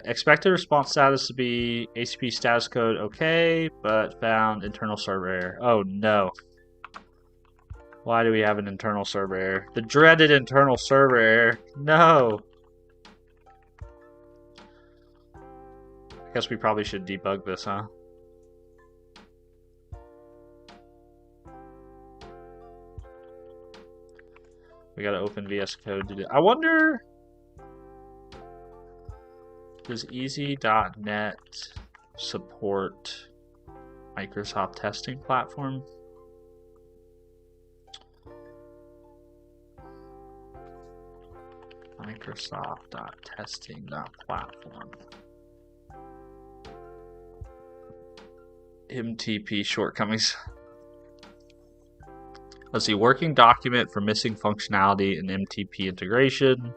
Expected response status to be HTTP status code okay, but found internal server error. Oh no. Why do we have an internal server error? The dreaded internal server error. No. I guess we probably should debug this, huh? We gotta open VS Code to do. I wonder, does easy.net support Microsoft testing platform? Microsoft.testing.platform. MTP shortcomings. Let's see, working document for missing functionality in MTP integration.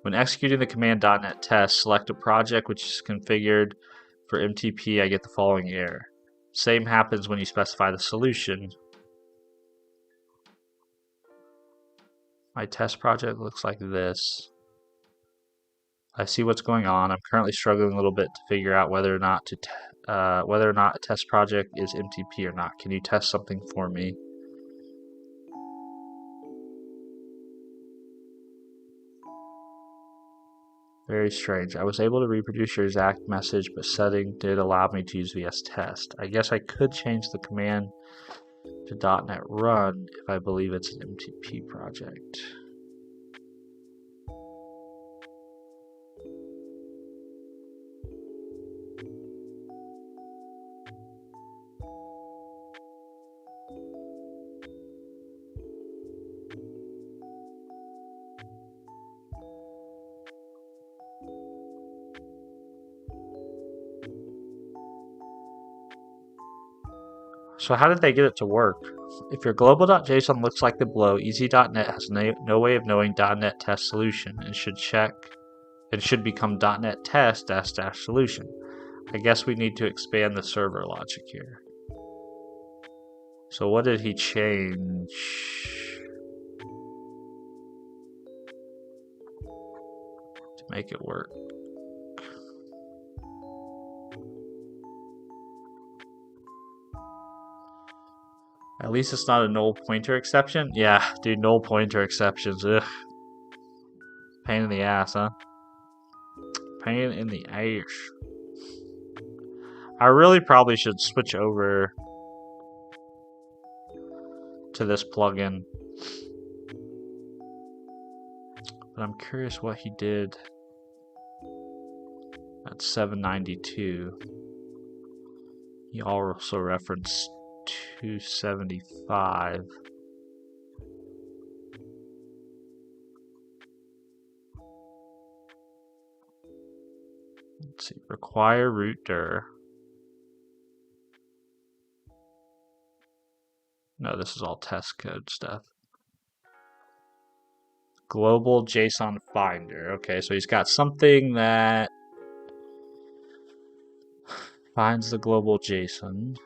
When executing the command .NET test, select a project which is configured for MTP. I get the following error. Same happens when you specify the solution. My test project looks like this. I see what's going on. I'm currently struggling a little bit to figure out whether or not a test project is MTP or not. Can you test something for me? Very strange. I was able to reproduce your exact message, but setting did allow me to use VS Test. I guess I could change the command to .NET Run if I believe it's an MTP project. So how did they get it to work? If your global.json looks like the below, easy.net has no way of knowing .NET test solution and should become .NET test -- solution. I guess we need to expand the server logic here. So what did he change to make it work? At least it's not a null pointer exception. Yeah, dude, null pointer exceptions. Ugh. Pain in the ass, huh? Pain in the ass. I really probably should switch over to this plugin. But I'm curious what he did at 792. He also referenced 275. Let's see, require root dir. No, this is all test code stuff. Global JSON Finder. Okay, so he's got something that finds the global JSON.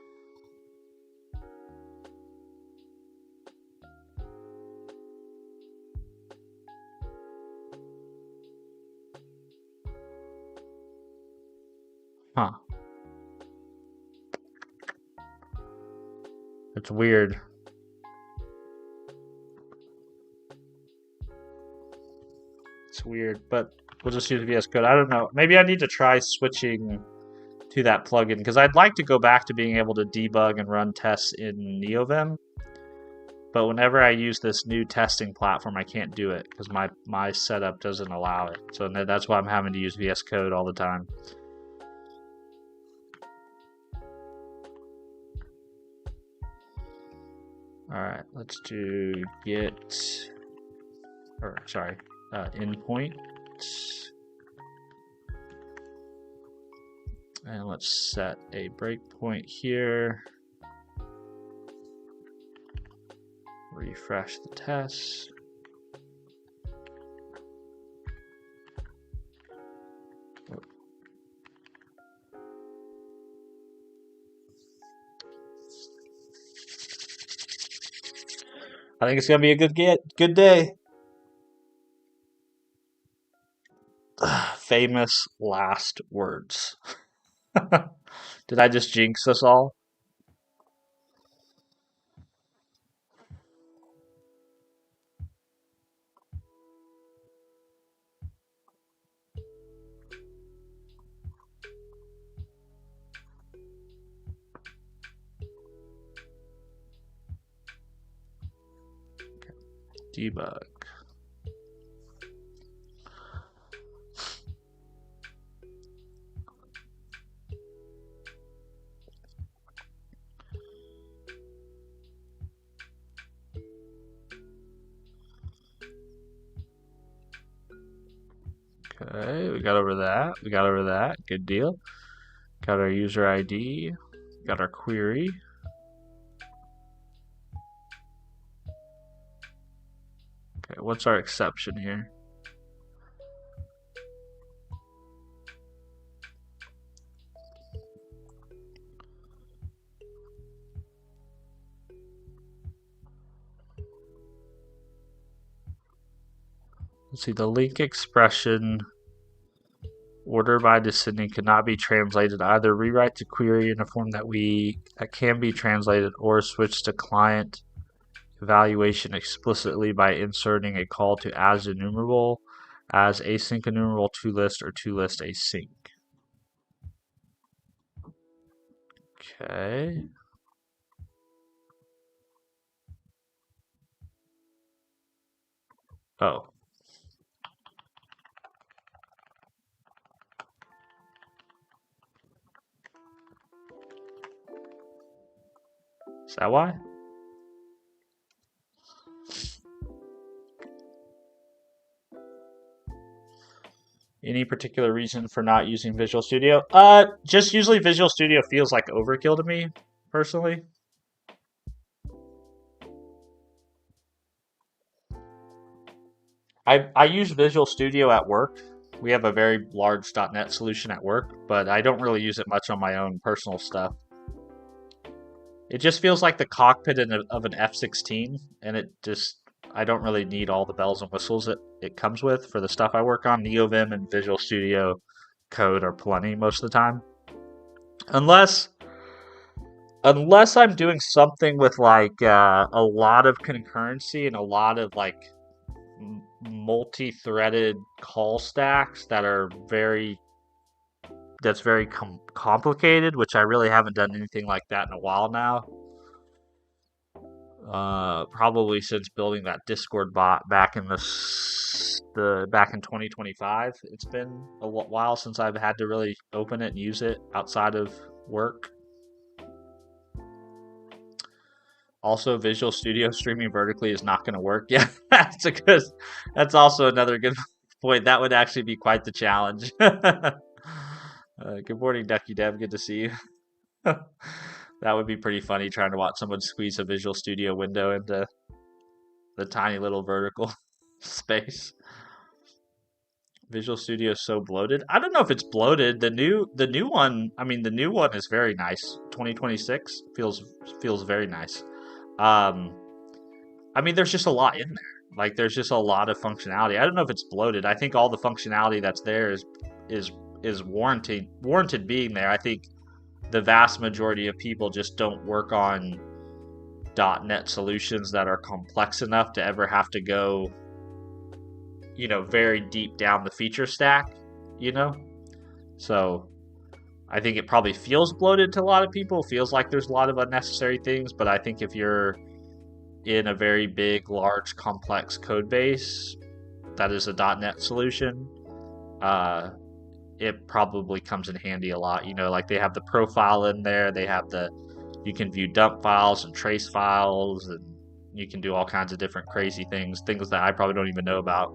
Huh. It's weird. It's weird, but we'll just use VS Code. I don't know. Maybe I need to try switching to that plugin because I'd like to go back to being able to debug and run tests in NeoVim. But whenever I use this new testing platform, I can't do it because my setup doesn't allow it. So that's why I'm having to use VS Code all the time. All right, let's do get, or sorry, endpoint. And let's set a breakpoint here. Refresh the test. I think it's gonna be a good day. Famous last words. Did I just jinx us all? Debug. Okay, we got over that. We got over that. Good deal. Got our user ID. Got our query. Okay, what's our exception here? Let's see, the link expression order by descending cannot be translated. Either rewrite the query in a form that can be translated or switch to client evaluation explicitly by inserting a call to as enumerable, as async enumerable toList, or toList async. Okay. Oh. Is that why? Any particular reason for not using Visual Studio? Just usually Visual Studio feels like overkill to me, personally. I use Visual Studio at work. We have a very large .NET solution at work, but I don't really use it much on my own personal stuff. It just feels like the cockpit of an F-16, and I don't really need all the bells and whistles that it comes with for the stuff I work on. NeoVim and Visual Studio Code are plenty most of the time. Unless I'm doing something with like a lot of concurrency and a lot of like multi-threaded call stacks that's very complicated, which I really haven't done anything like that in a while now. Probably since building that Discord bot back in back in 2025. It's been a while since I've had to really open it and use it outside of work. Also, Visual Studio streaming vertically is not going to work. Yeah, that's also another good point. That would actually be quite the challenge. Good morning, Ducky Dev. Good to see you. That would be pretty funny trying to watch someone squeeze a Visual Studio window into the tiny little vertical. Space. Visual Studio is so bloated. I don't know if it's bloated. The new one, I mean the new one is very nice. 2026 feels very nice. Um I mean there's just a lot in there. Like there's just a lot of functionality. I don't know if it's bloated. I think all the functionality that's there is is warranted being there. I think the vast majority of people just don't work on .NET solutions that are complex enough to ever have to go, very deep down the feature stack, you know? So I think it probably feels bloated to a lot of people, feels like there's a lot of unnecessary things, but I think if you're in a very big, large, complex code base that is a .NET solution, uh, it probably comes in handy a lot. Like they have the profile in there, you can view dump files and trace files, and you can do all kinds of different crazy things that I probably don't even know about.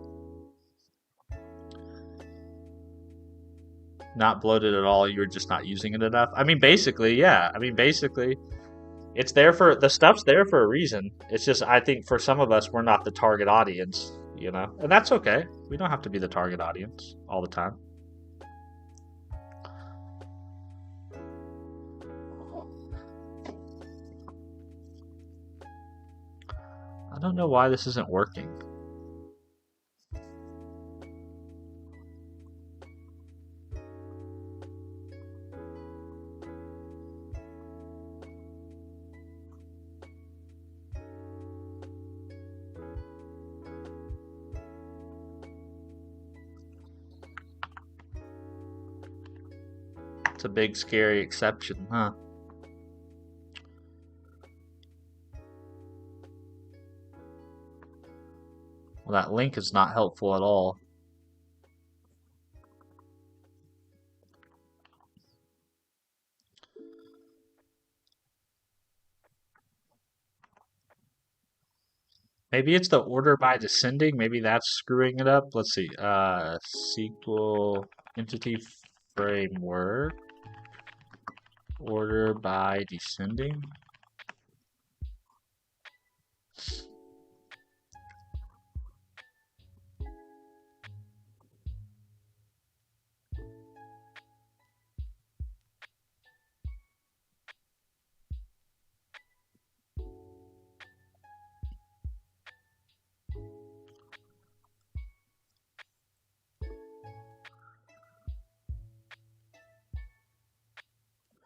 Not bloated at all. You're just not using it enough. I mean, basically, yeah. I mean, basically, the stuff's there for a reason. It's just, I think for some of us, we're not the target audience, and that's okay. We don't have to be the target audience all the time. I don't know why this isn't working. It's a big, scary exception, huh? Well, that link is not helpful at all. Maybe it's the order by descending. Maybe that's screwing it up. Let's see. SQL entity framework. Order by descending.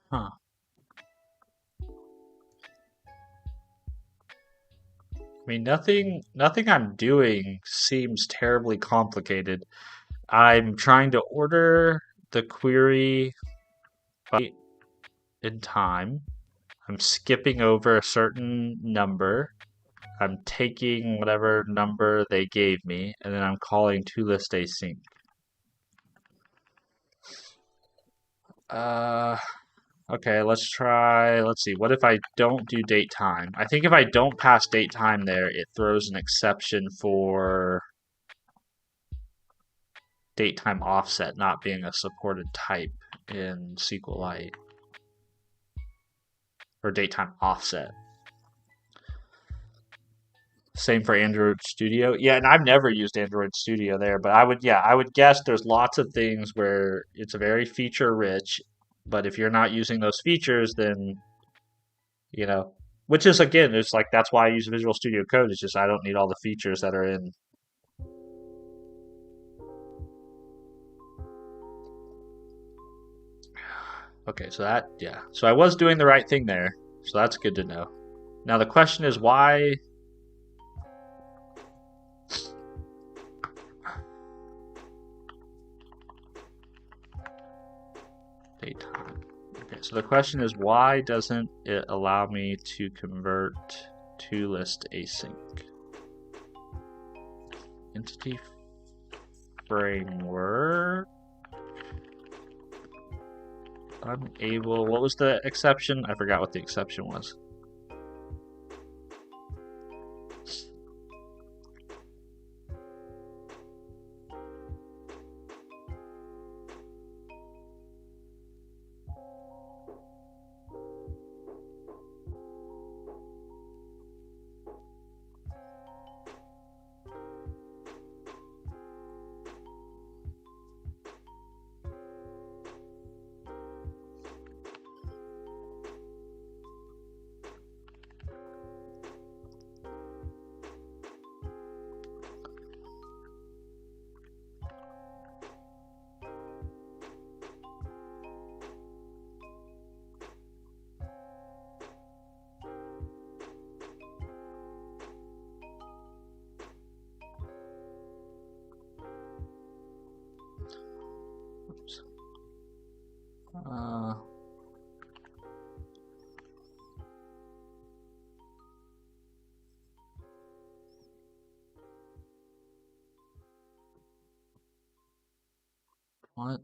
Huh. I mean, nothing I'm doing seems terribly complicated. I'm trying to order the query by in time. I'm skipping over a certain number. I'm taking whatever number they gave me, and then I'm calling toListAsync. Uh, okay, let's see. What if I don't do date time? I think if I don't pass date time there, it throws an exception for date time offset not being a supported type in SQLite. Or date time offset. Same for Android Studio. Yeah, and I've never used Android Studio there, but I would guess there's lots of things where it's very feature rich, but if you're not using those features, then, you know, which is again, it's like that's why I use Visual Studio Code. It's just I don't need all the features that are in. Okay, yeah. So I was doing the right thing there. So that's good to know. Now the question is why. Daytime. Okay, so the question is why doesn't it allow me to convert to list async? Entity framework. Unable. What was the exception? I forgot what the exception was. What?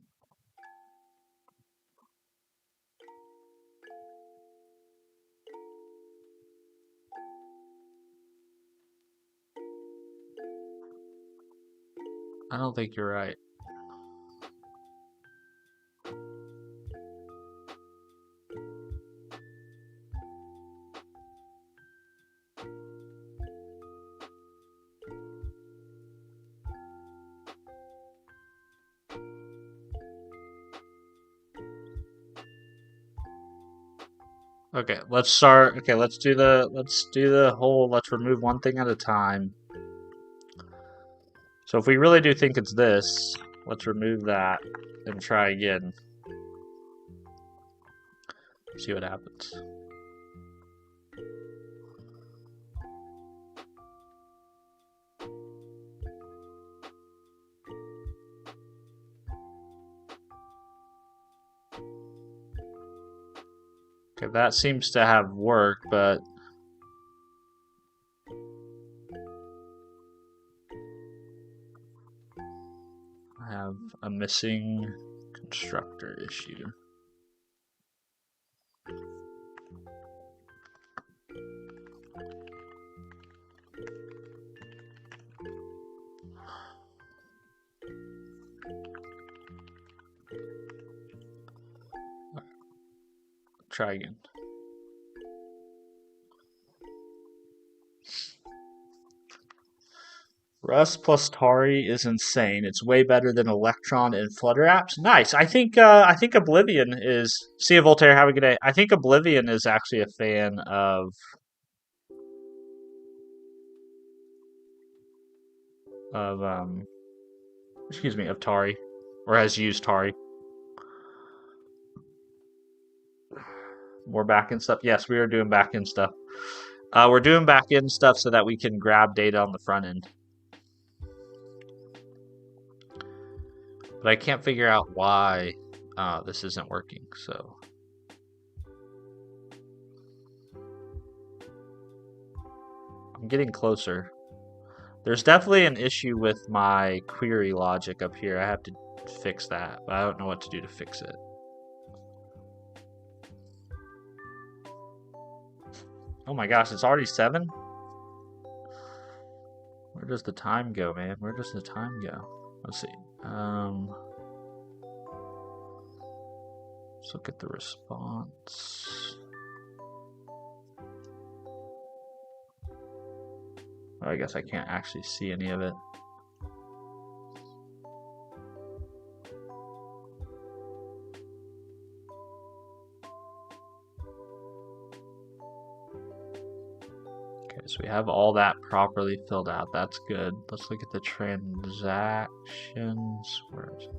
I don't think you're right. Okay, let's start. Okay, let's do the whole, let's remove one thing at a time. So if we really do think it's this, let's remove that and try again. See what happens. Okay, that seems to have worked, but I have a missing constructor issue. Try again. Rust plus Tari is insane. It's way better than Electron and Flutter apps. Nice. I think Oblivion is. See you, Voltaire. Have a good day. I think Oblivion is actually a fan of excuse me, of Tari, or has used Tari. More backend stuff. Yes, we are doing backend stuff. We're doing backend stuff so that we can grab data on the front end. But I can't figure out why this isn't working, so. I'm getting closer. There's definitely an issue with my query logic up here. I have to fix that, but I don't know what to do to fix it. Oh my gosh, it's already 7? Where does the time go, man? Where does the time go? Let's see. Let's look at the response. Oh, I guess I can't actually see any of it. Okay, so we have all that properly filled out. That's good. Let's look at the transactions. Where is it?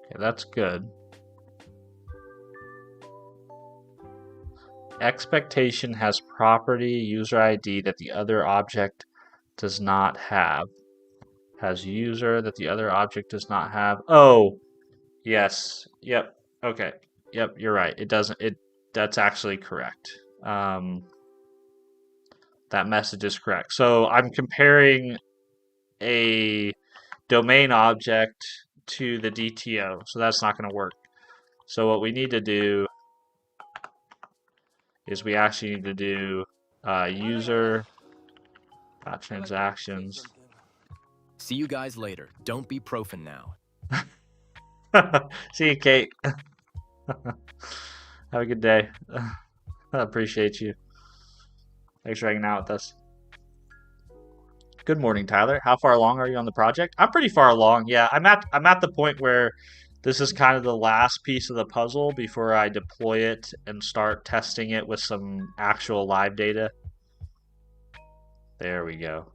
Okay, that's good. Expectation has property user ID that the other object does not have. Has user that the other object does not have. Oh, yes. Yep. Okay. Yep, you're right. It doesn't. That's actually correct. That message is correct. So I'm comparing a domain object to the DTO, so that's not going to work. So what we need to do is we actually need to do user transactions. See you guys later. Don't be profan now. See you, Kate. Have a good day. I appreciate you. Thanks for hanging out with us. Good morning, Tyler. How far along are you on the project? I'm pretty far along. Yeah, I'm at the point where this is kind of the last piece of the puzzle before I deploy it and start testing it with some actual live data. There we go.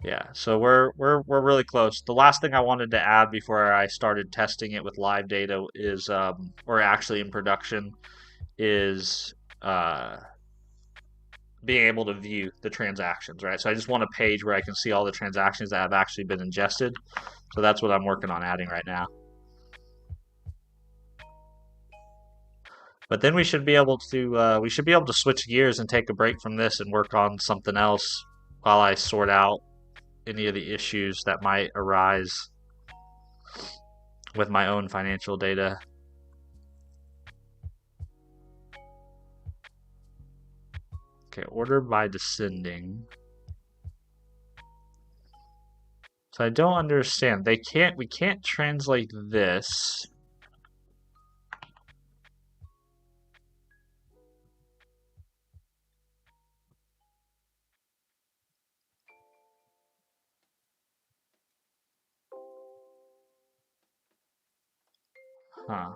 Yeah, so we're really close. The last thing I wanted to add before I started testing it with live data is, or actually in production, is uh, being able to view the transactions, right? So I just want a page where I can see all the transactions that have actually been ingested. So that's what I'm working on adding right now. But then we should be able to switch gears and take a break from this and work on something else while I sort out any of the issues that might arise with my own financial data. Okay, order by descending. So I don't understand. We can't translate this. Huh.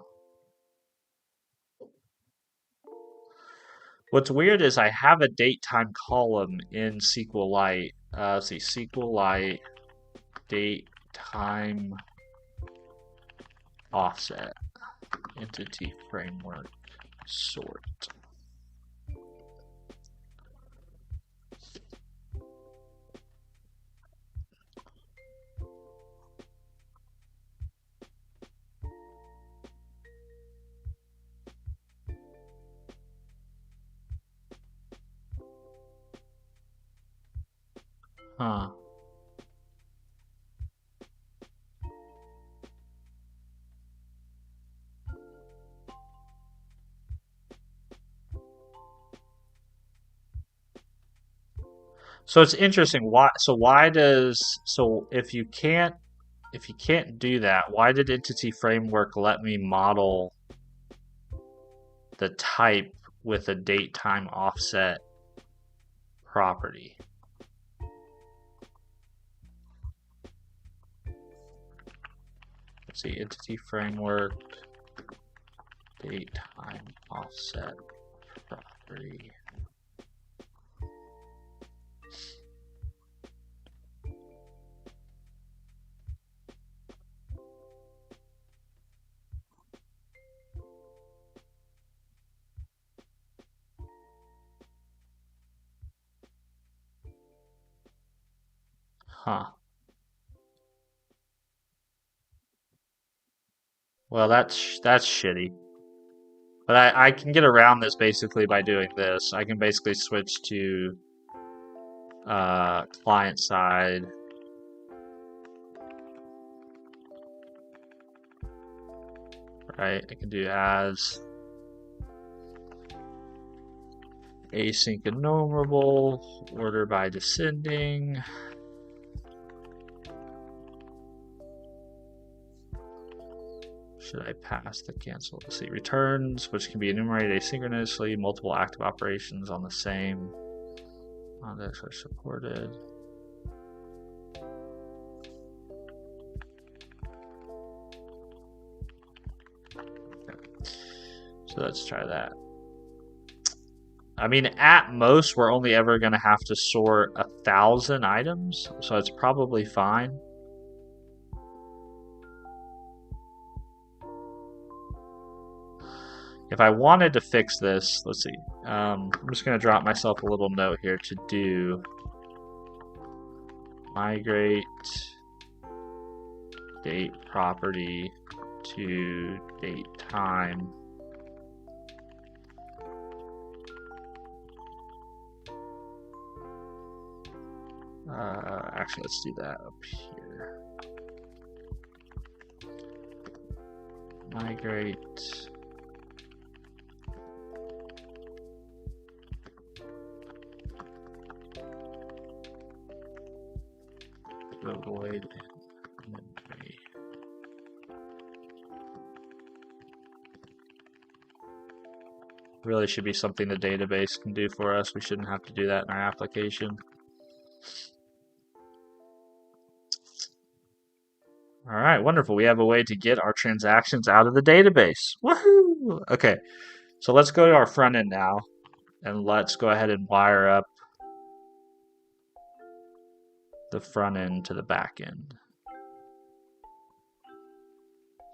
What's weird is I have a date time column in SQLite. Let's see, SQLite date time offset entity framework sort. Huh. So it's interesting. Why does so if you can't do that, why did entity framework let me model the type with a date time offset property? Let's see, entity framework date time offset property. Huh. Well, that's shitty. But I can get around this basically by doing this. I can basically switch to client side. Right, I can do as async enumerable, order by descending. Should I pass the cancel? Let's see, returns, which can be enumerated asynchronously, multiple active operations on the same objects are supported. Okay. So let's try that. I mean, at most, we're only ever going to have to sort 1,000 items, so it's probably fine. If I wanted to fix this, let's see. I'm just going to drop myself a little note here to do migrate date property to date time. Actually, let's do that up here. Migrate avoid memory. Really should be something the database can do for us. We shouldn't have to do that in our application. All right, wonderful. We have a way to get our transactions out of the database. Woohoo! Okay, so let's go to our front end now, and let's go ahead and wire up the front end to the back end.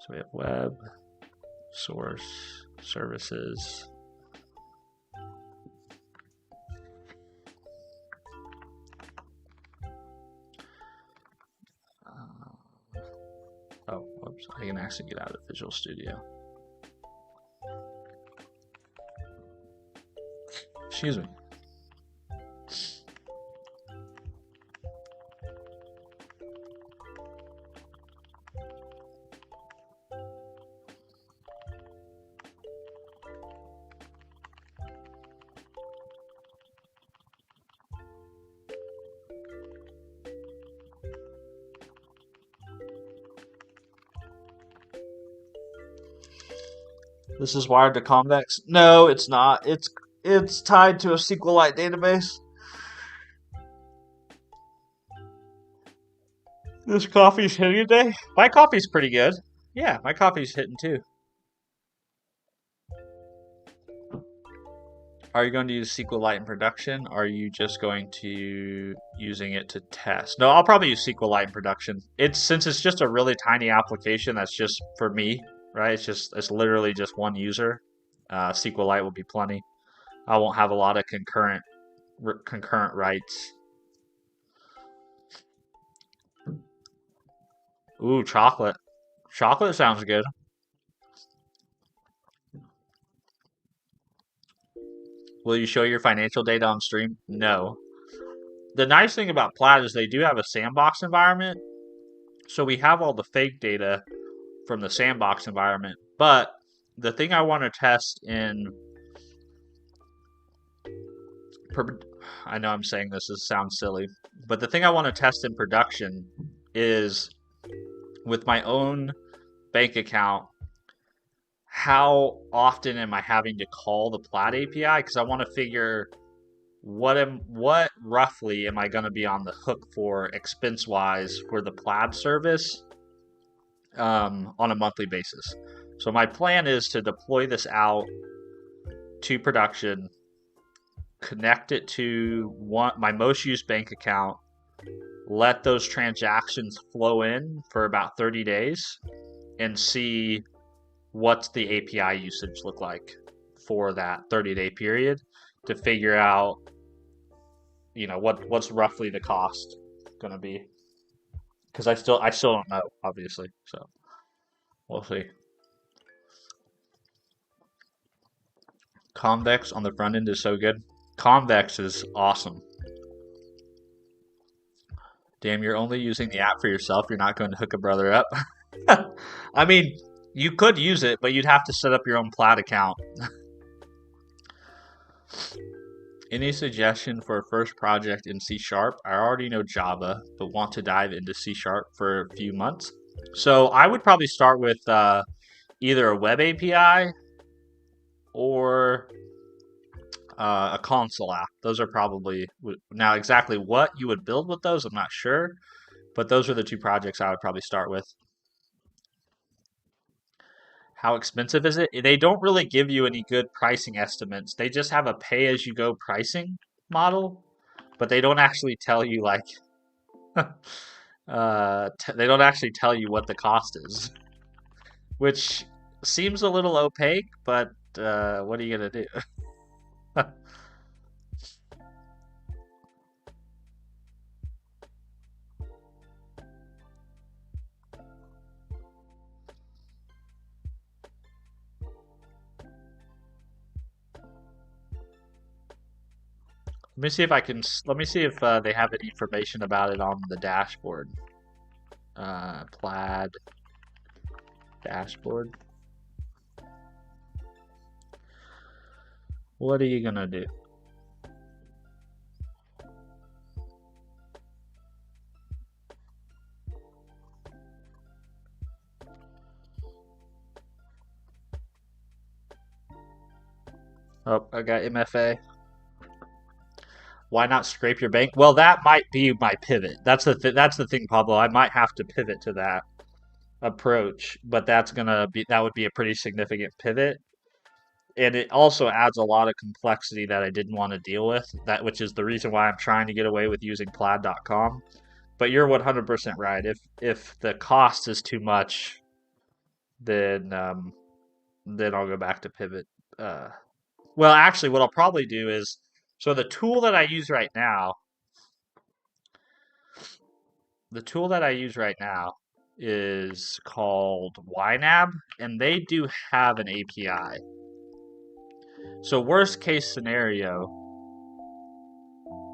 So we have web, source, services. Oh, whoops, I can actually get out of Visual Studio. Excuse me. This is wired to Convex? No, it's not. It's tied to a SQLite database. This coffee's hitting today? My coffee's pretty good. Yeah, my coffee's hitting too. Are you going to use SQLite in production? Or are you just going to using it to test? No, I'll probably use SQLite in production. Since it's just a really tiny application that's just for me, right? It's literally just one user. SQLite will be plenty. I won't have a lot of concurrent writes. Ooh, chocolate. Chocolate sounds good. Will you show your financial data on stream? No. The nice thing about Plaid is they do have a sandbox environment. So we have all the fake data from the sandbox environment. But the thing I want to test in... I know I'm saying this sounds silly. But the thing I want to test in production is with my own bank account, how often am I having to call the Plaid API? Because I want to figure what roughly am I going to be on the hook for expense-wise for the Plaid service on a monthly basis. So my plan is to deploy this out to production, connect it to my most used bank account, let those transactions flow in for about 30 days, and see what's the API usage look like for that 30-day period to figure out, what's roughly the cost going to be. Because I still don't know, obviously. So we'll see. Convex on the front end is so good. Convex is awesome. Damn, you're only using the app for yourself. You're not going to hook a brother up. I mean, you could use it, but you'd have to set up your own Plaid account. Any suggestion for a first project in C#? I already know Java, but want to dive into C# for a few months. So I would probably start with either a web API or a console app. Those are probably... Now, exactly what you would build with those, I'm not sure. But those are the two projects I would probably start with. How expensive is it? They don't really give you any good pricing estimates. They just have a pay-as-you-go pricing model, but they don't actually tell you they don't actually tell you what the cost is, which seems a little opaque. But what are you gonna do? Let me see if I can. Let me see if they have any information about it on the dashboard. Plaid dashboard. What are you gonna do? Oh, I got MFA. Why not scrape your bank? Well, that might be my pivot. That's the thing, Pablo. I might have to pivot to that approach, but that would be a pretty significant pivot, and it also adds a lot of complexity that I didn't want to deal with. Which is the reason why I'm trying to get away with using Plaid.com, But you're 100% right. If the cost is too much, then I'll go back to Pivot. Uh, well, actually, what I'll probably do is so the tool that I use right now is called YNAB, and they do have an API. So worst case scenario,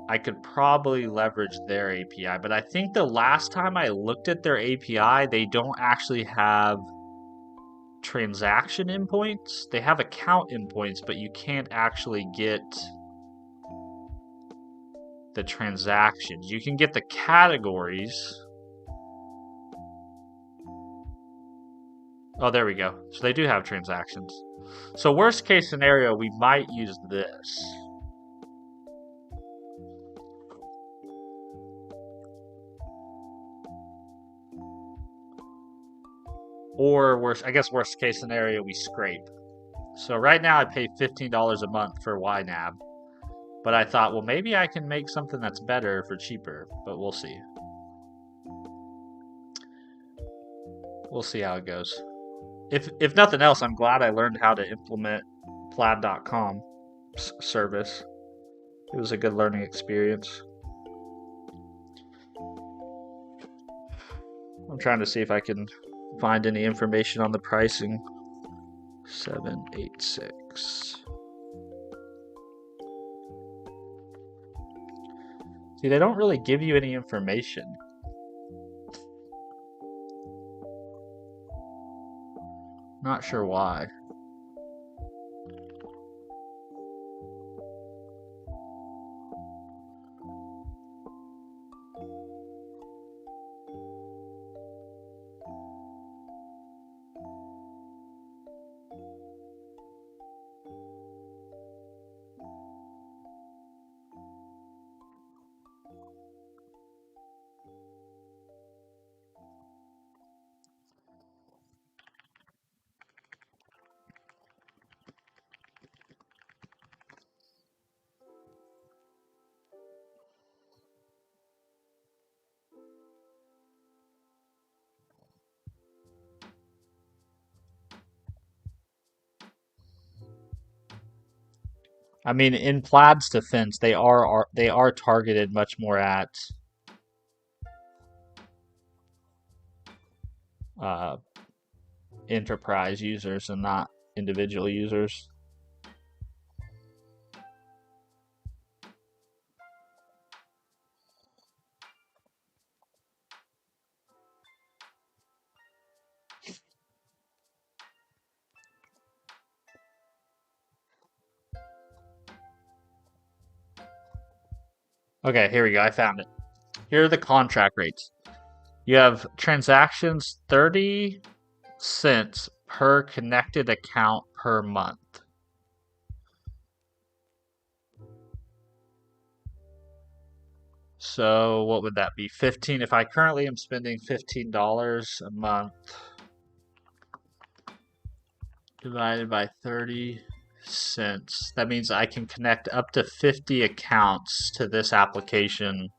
I could probably leverage their API, but I think the last time I looked at their API, they don't actually have transaction endpoints. They have account endpoints, but you can't actually get the transactions. You can get the categories. Oh, there we go. So they do have transactions. So worst case scenario, we might use this. Or worst case scenario, we scrape. So right now I pay $15 a month for YNAB. But I thought, well, maybe I can make something that's better for cheaper, but we'll see. We'll see how it goes. If nothing else, I'm glad I learned how to implement plaid.com service. It was a good learning experience. I'm trying to see if I can find any information on the pricing. 786. See, they don't really give you any information. Not sure why. I mean, in Plaid's defense, they are targeted much more at uh, enterprise users and not individual users. Okay, here we go. I found it. Here are the contract rates. You have transactions 30 cents per connected account per month. So what would that be? 15. If I currently am spending $15 a month divided by 30 cents, that means I can connect up to 50 accounts to this application.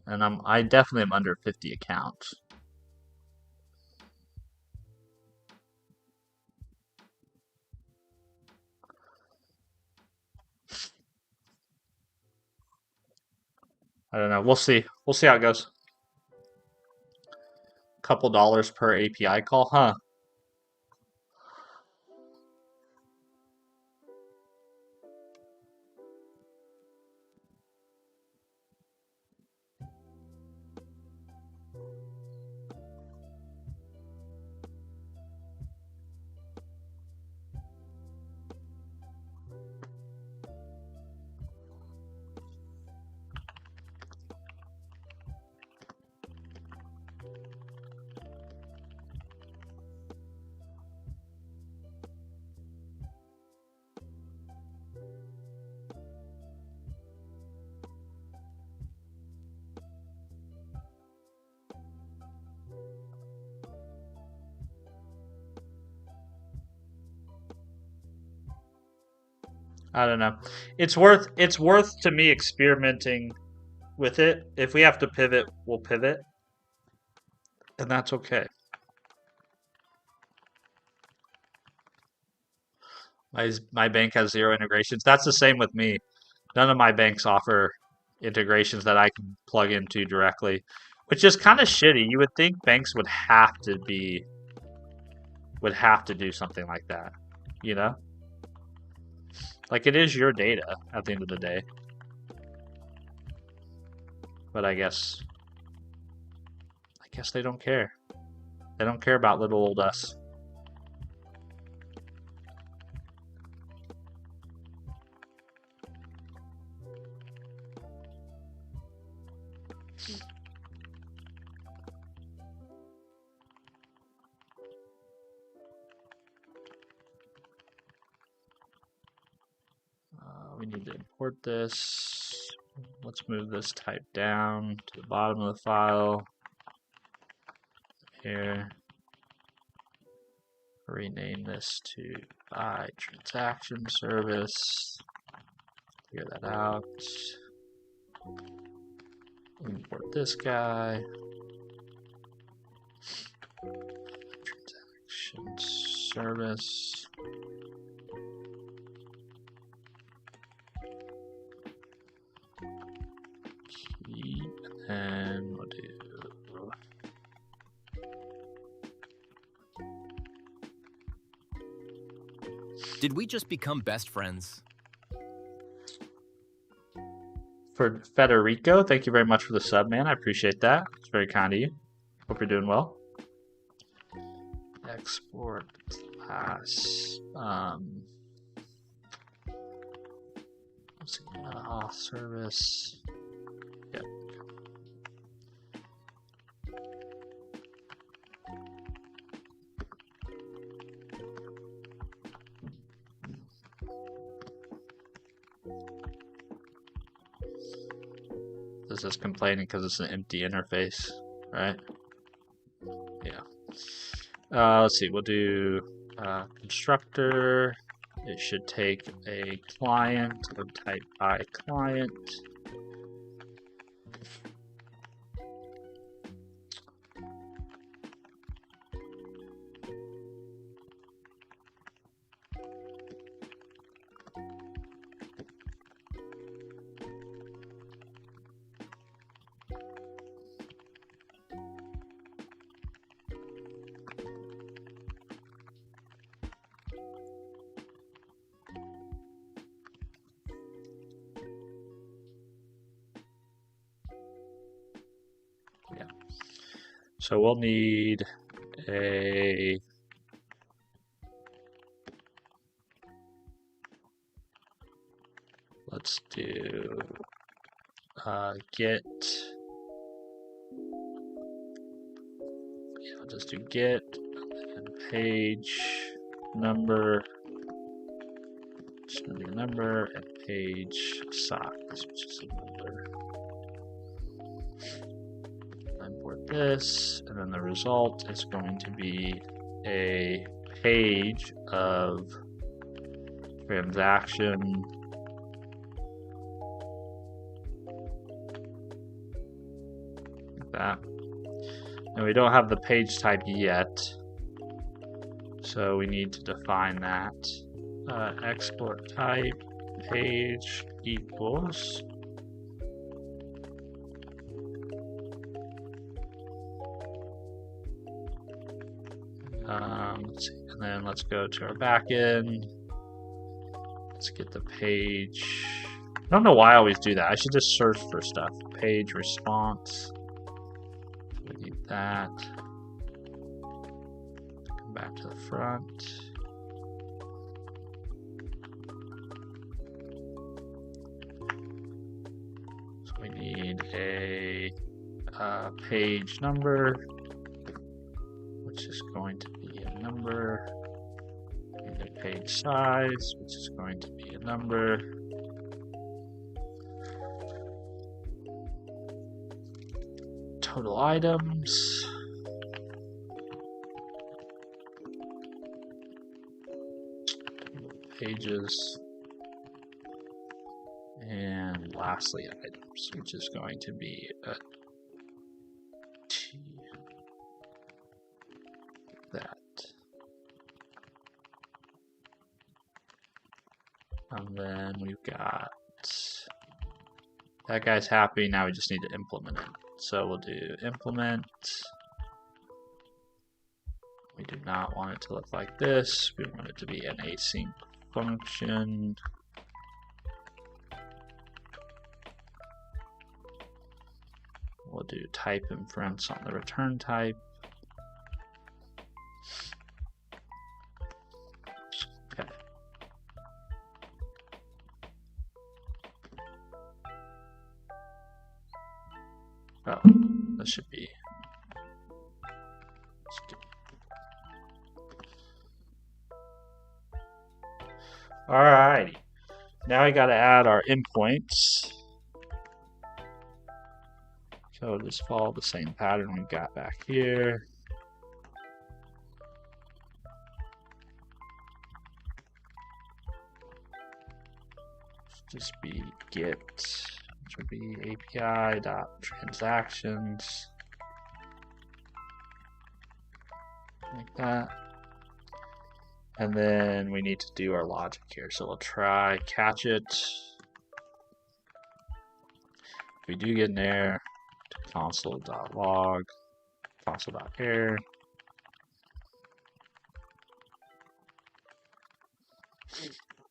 And I definitely am under 50 accounts. I don't know. We'll see. We'll see how it goes. Couple dollars per API call, huh? I don't know. It's worth to me experimenting with it. If we have to pivot, we'll pivot, and that's okay. My bank has 0 integrations. That's the same with me. None of my banks offer integrations that I can plug into directly, which is kind of shitty. You would think banks would have to do something like that, you know? Like it is your data at the end of the day. But I guess they don't care. They don't care about little old us. We need to import this. Let's move this type down to the bottom of the file. Here. Rename this to buy transaction service. Clear that out. Import this guy. Transaction service. And we'll do. Did we just become best friends? For Federico, thank you very much for the sub, man. I appreciate that. It's very kind of you. Hope you're doing well. Export class. Let's see. Auth service. Yep. This is complaining because it's an empty interface, right? Yeah. Let's see. We'll do constructor. It should take a client and type by client. So we'll need a let's do get. Yeah, I'll just do get and page number. Just gonna do number and page size, which is a number. Import this, and then the result is going to be a page of transaction like that. And we don't have the page type yet, so we need to define that. Export type page equals let's see, and then let's go to our backend. Let's get the page. I don't know why I always do that. I should just search for stuff. Page response. We need that. Come back to the front. So we need a page number, which is going to be a number. We need a page size, which is going to be a number. Total items. Total pages. And lastly, items, which is going to be a T that. And then we've got that guy's happy. Now we just need to implement it. So we'll do implement. We do not want it to look like this. We want it to be an async function. We'll do type inference on the return type. Okay. Oh, this should be. Alrighty. Now we got to add our endpoints. So just follow the same pattern we got back here. Just be get, which would be API.transactions. Like that. And then we need to do our logic here. So we'll try catch it. If we do get an error, console.log, console.error.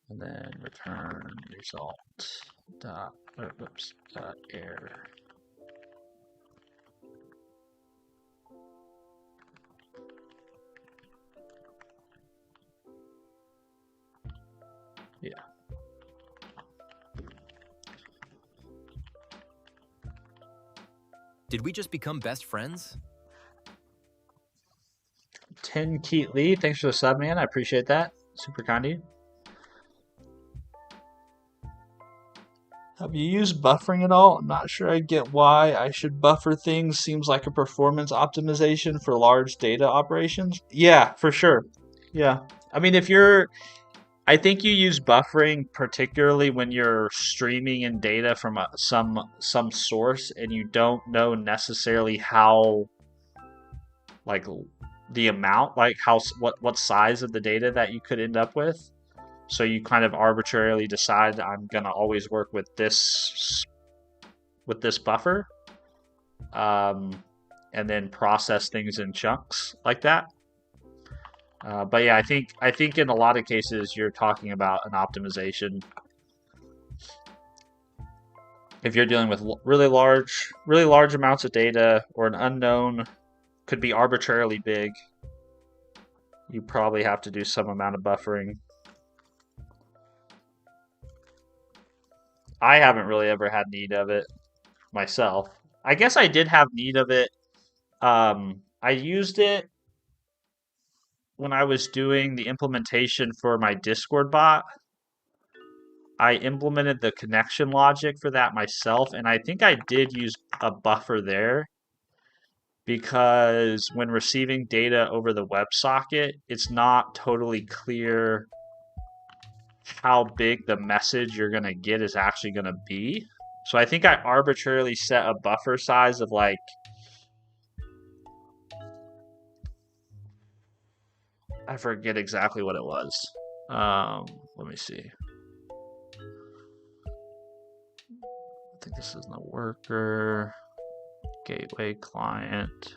And then return result dot error. Yeah. Did we just become best friends? 10 Keat Lee, thanks for the sub, man. I appreciate that. Super kind of you. Have you used buffering at all? I'm not sure I get why I should buffer things. Seems like a performance optimization for large data operations. Yeah, for sure. Yeah. I mean, I think you use buffering particularly when you're streaming in data from some source and you don't know necessarily how, like, the amount, like what size of the data that you could end up with. So you kind of arbitrarily decide I'm gonna always work with this buffer, and then process things in chunks like that. But yeah, I think in a lot of cases you're talking about an optimization. If you're dealing with really large amounts of data, or an unknown could be arbitrarily big, you probably have to do some amount of buffering. I haven't really ever had need of it myself. I guess I did have need of it. I used it when I was doing the implementation for my Discord bot. I implemented the connection logic for that myself, and I think I did use a buffer there because when receiving data over the WebSocket, it's not totally clear how big the message you're going to get is actually going to be. So I think I arbitrarily set a buffer size of like, I forget exactly what it was. Let me see. I think this is the worker gateway client.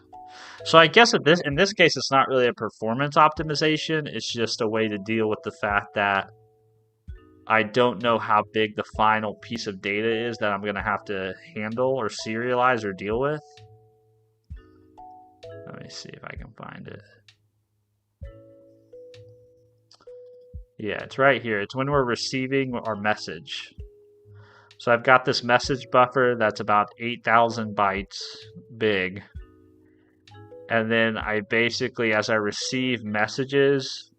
So I guess in this case, it's not really a performance optimization. It's just a way to deal with the fact that I don't know how big the final piece of data is that I'm going to have to handle or serialize or deal with. Let me see if I can find it. Yeah, it's right here. It's when we're receiving our message. So I've got this message buffer that's about 8,000 bytes big. And then I basically, as I receive messages,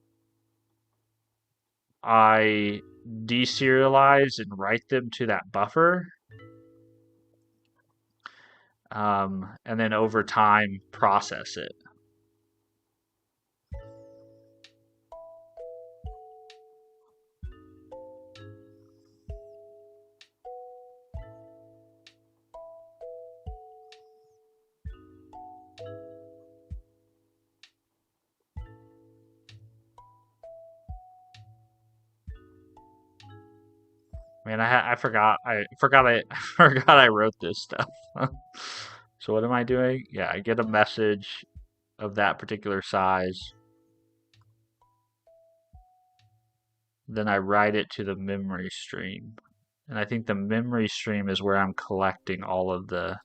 I deserialize and write them to that buffer. And then over time, process it. Man, I forgot I forgot I wrote this stuff. So what am I doing? Yeah, I get a message of that particular size. Then I write it to the memory stream. And I think the memory stream is where I'm collecting all of the.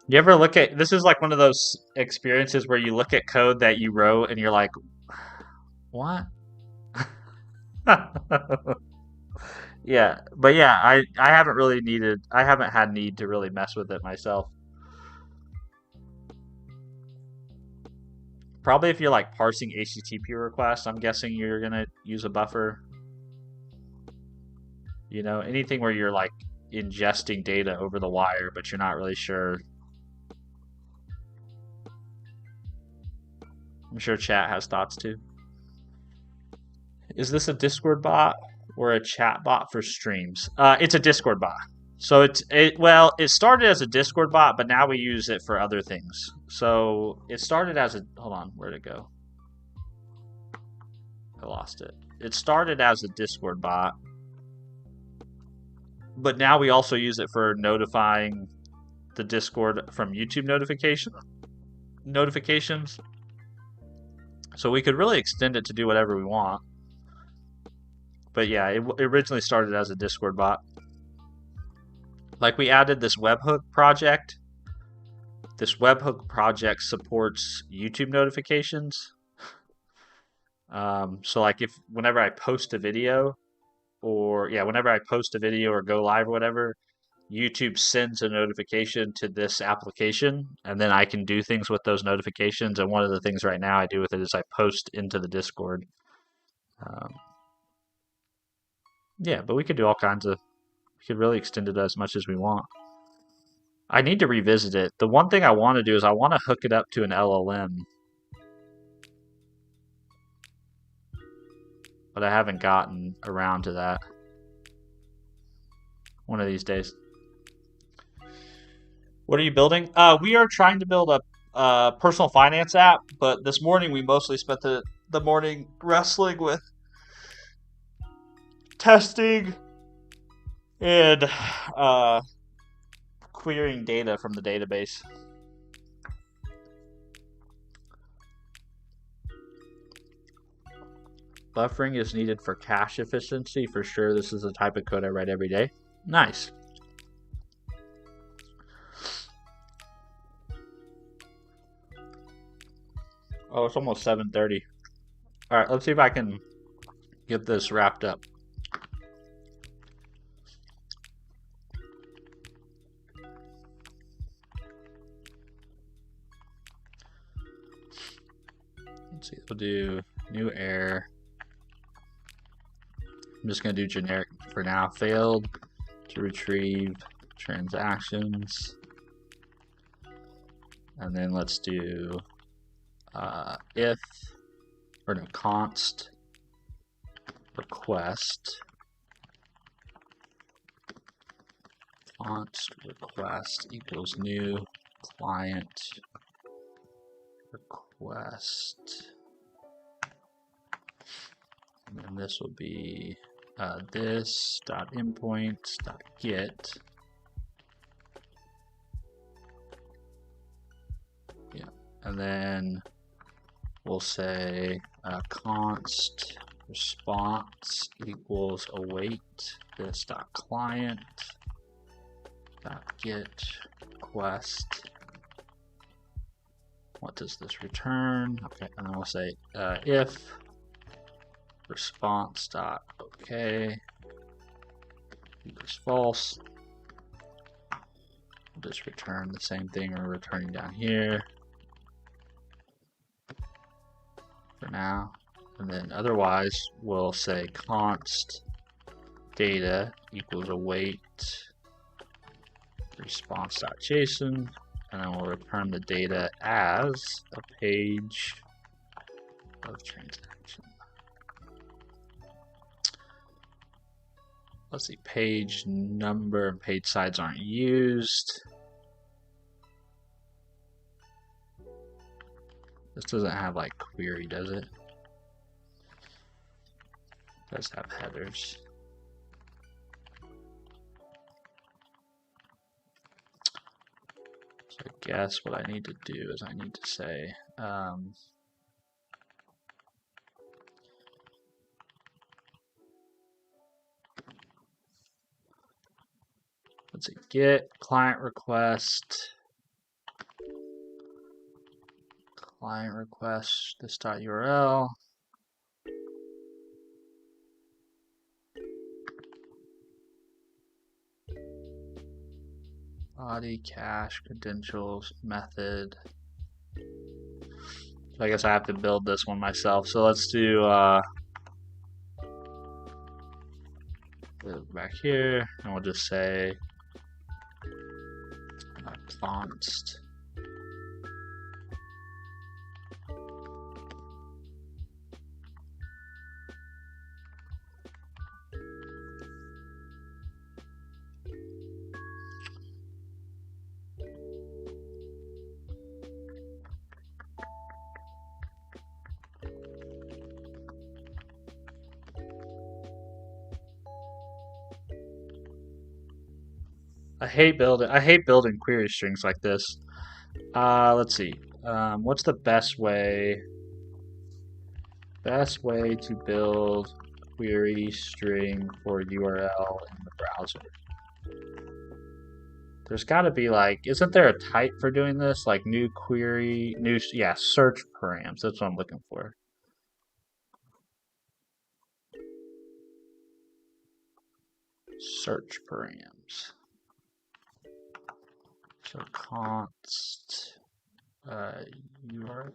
You ever look at this is like one of those experiences where you look at code that you wrote and you're like, what? Yeah, but yeah, I haven't really I haven't had need to really mess with it myself. Probably if you're like parsing HTTP requests, I'm guessing you're gonna use a buffer. You know, anything where you're like ingesting data over the wire, but you're not really sure. I'm sure chat has thoughts too. Is this a Discord bot or a chat bot for streams? It's a Discord bot. So it started as a Discord bot, but now we use it for other things. So it started as a hold on, where'd it go? I lost it. It started as a Discord bot, but now we also use it for notifying the Discord from YouTube notifications. So we could really extend it to do whatever we want. But yeah, it originally started as a Discord bot. Like we added this webhook project. This webhook project supports YouTube notifications. So like whenever I post a video whenever I post a video or go live or whatever, YouTube sends a notification to this application, and then I can do things with those notifications. And one of the things right now I do with it is I post into the Discord. Yeah, but we could do all kinds of. We could really extend it as much as we want. I need to revisit it. The one thing I want to do is I want to hook it up to an LLM, but I haven't gotten around to that. One of these days. What are you building? We are trying to build a personal finance app, but this morning we mostly spent the morning wrestling with testing and querying data from the database. Buffering is needed for cache efficiency for sure. This is the type of code I write every day. Nice. Oh, it's almost 7:30. All right, let's see if I can get this wrapped up. Let's see, we'll do new error. I'm just going to do generic for now. Failed to retrieve transactions. And then let's do const request. Const request equals new client request. And then this will be this dot endpoint dot get. Yeah, and then we'll say const response equals await this dot client dot get request. What does this return? Okay, and then we'll say if response dot okay equals false. We'll just return the same thing we're returning down here for now, and then otherwise we'll say const data equals await response.json, and then we'll return the data as a page of transaction. Let's see, page number and page size aren't used. This doesn't have like query, does it? It does have headers. So I guess what I need to do is I need to say let's see, get client request this .url body cache credentials method. So I guess I have to build this one myself. So let's do back here, and we'll just say const I hate building query strings like this. Let's see. What's the best way to build query string for URL in the browser? There's got to be like, isn't there a type for doing this? Like new query, search params. That's what I'm looking for. Search params. So const URL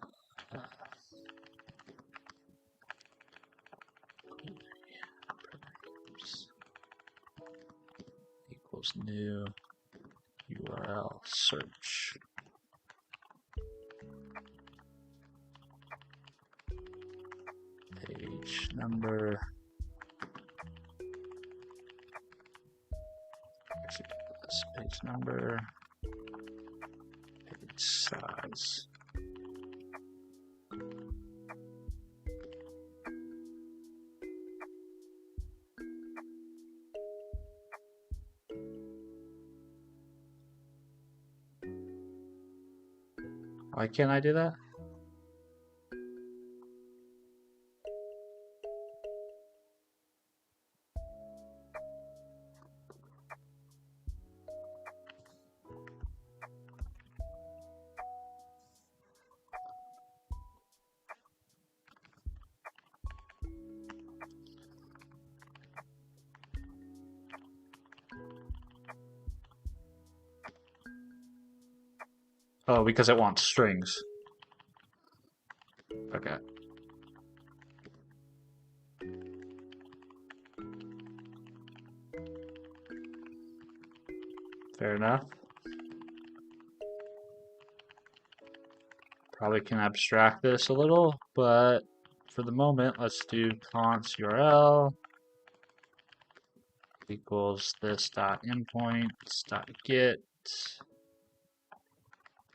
equals new URL search. Page number. This page number. Page size. Why can't I do that? Oh, because it wants strings. Okay. Fair enough. Probably can abstract this a little, but for the moment, let's do const URL equals this dot endpoints dot get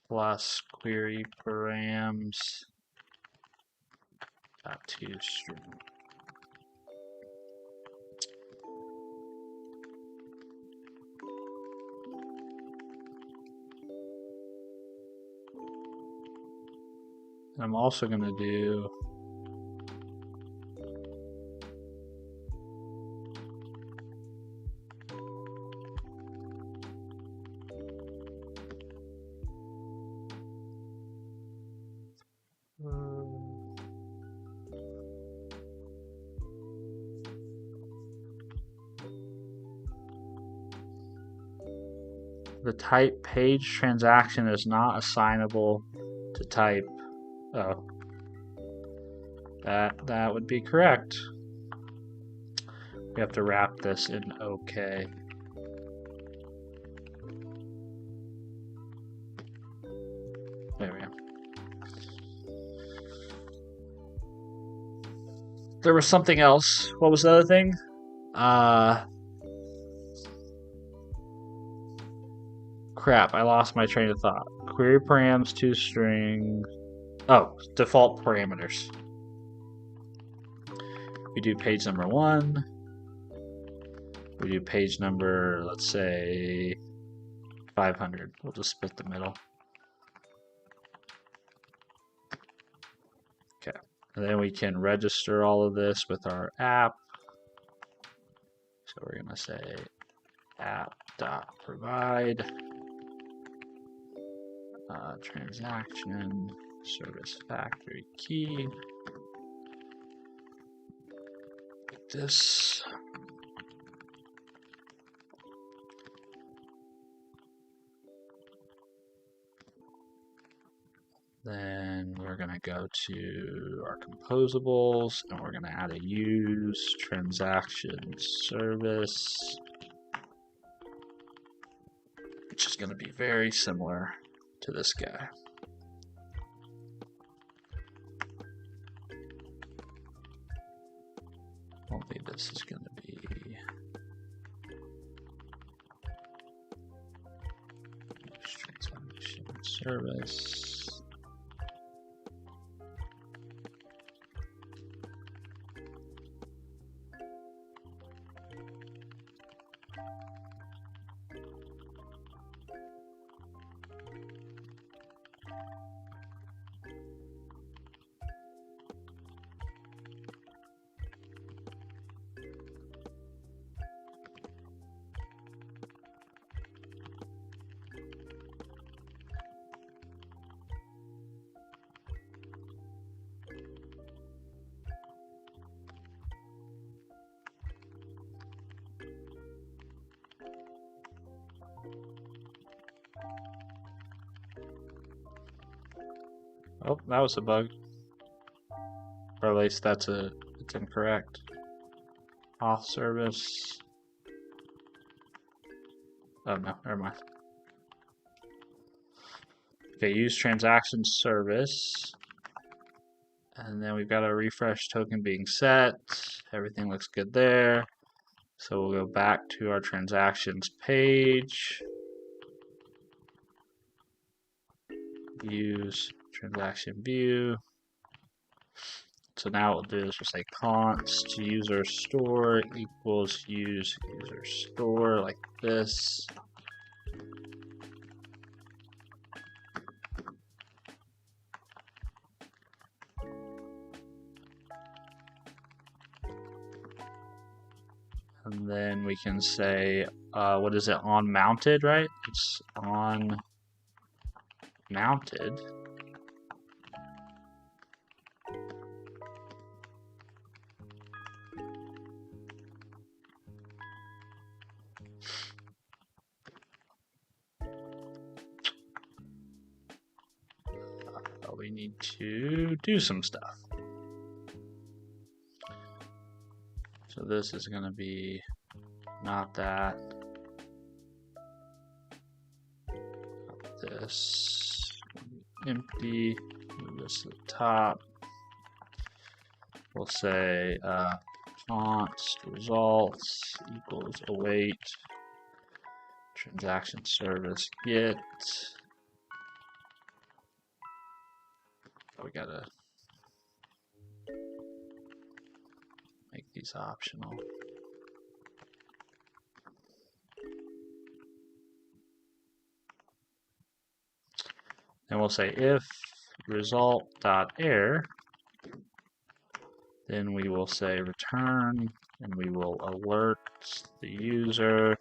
plus query params dot toString. I'm also going to do the type page transaction is not assignable to type. Oh, that would be correct. We have to wrap this in OK. There we go. There was something else. What was the other thing? Crap, I lost my train of thought. Query params toString. Oh, default parameters. We do page number 1. We do page number, let's say, 500. We'll just split the middle. Okay. And then we can register all of this with our app. So we're going to say app.provide transaction service factory key. Like this. Then we're going to go to our composables and we're going to add a use transaction service, which is going to be very similar to this guy. Only this is going to be use transaction service. Oh, that was a bug. Or at least it's incorrect. Auth service. Oh no, never mind. Okay, use transaction service. And then we've got our refresh token being set. Everything looks good there. So we'll go back to our transactions page. Use transaction view. So now what we'll do is we'll say const user store equals use user store like this. And then we can say, what is it, on mounted, right? It's on mounted. We need to do some stuff. So this is going to be not that. Not this. Empty. Move this to the top. We'll say const results equals await transaction service get. We gotta make these optional. And we'll say if result.error, then we will say return, and we will alert the user,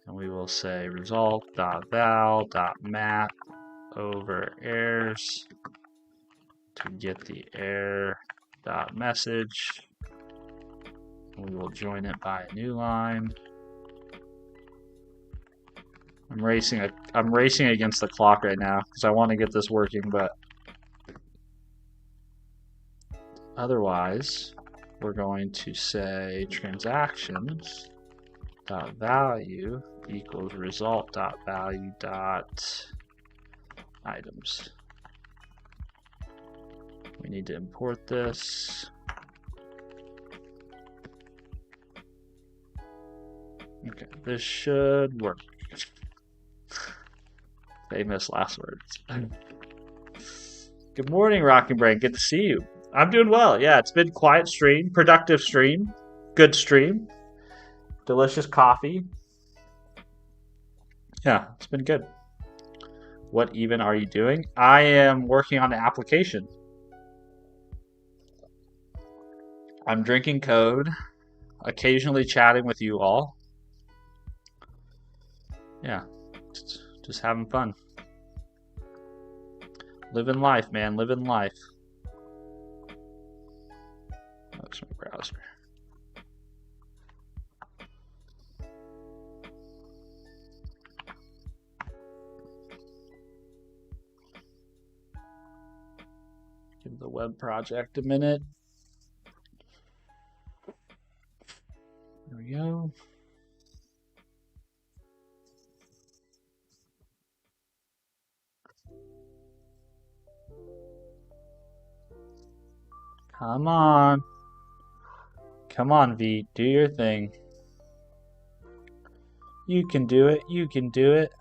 and we will say result.val.map over errors to get the error.message. We will join it by a new line. I'm racing against the clock right now because I want to get this working, but otherwise we're going to say transactions dot value equals result dot value dot items. We need to import this. Okay, this should work. Famous last words. Good morning, Rockin' Brain. Good to see you. I'm doing well. Yeah, it's been quiet stream, productive stream, good stream, delicious coffee. Yeah, it's been good. What even are you doing? I am working on an application. I'm drinking code, occasionally chatting with you all. Yeah, just having fun. Living life, man, living life. That's my browser. Give the web project a minute. There we go. Come on. Come on, V. Do your thing. You can do it. You can do it.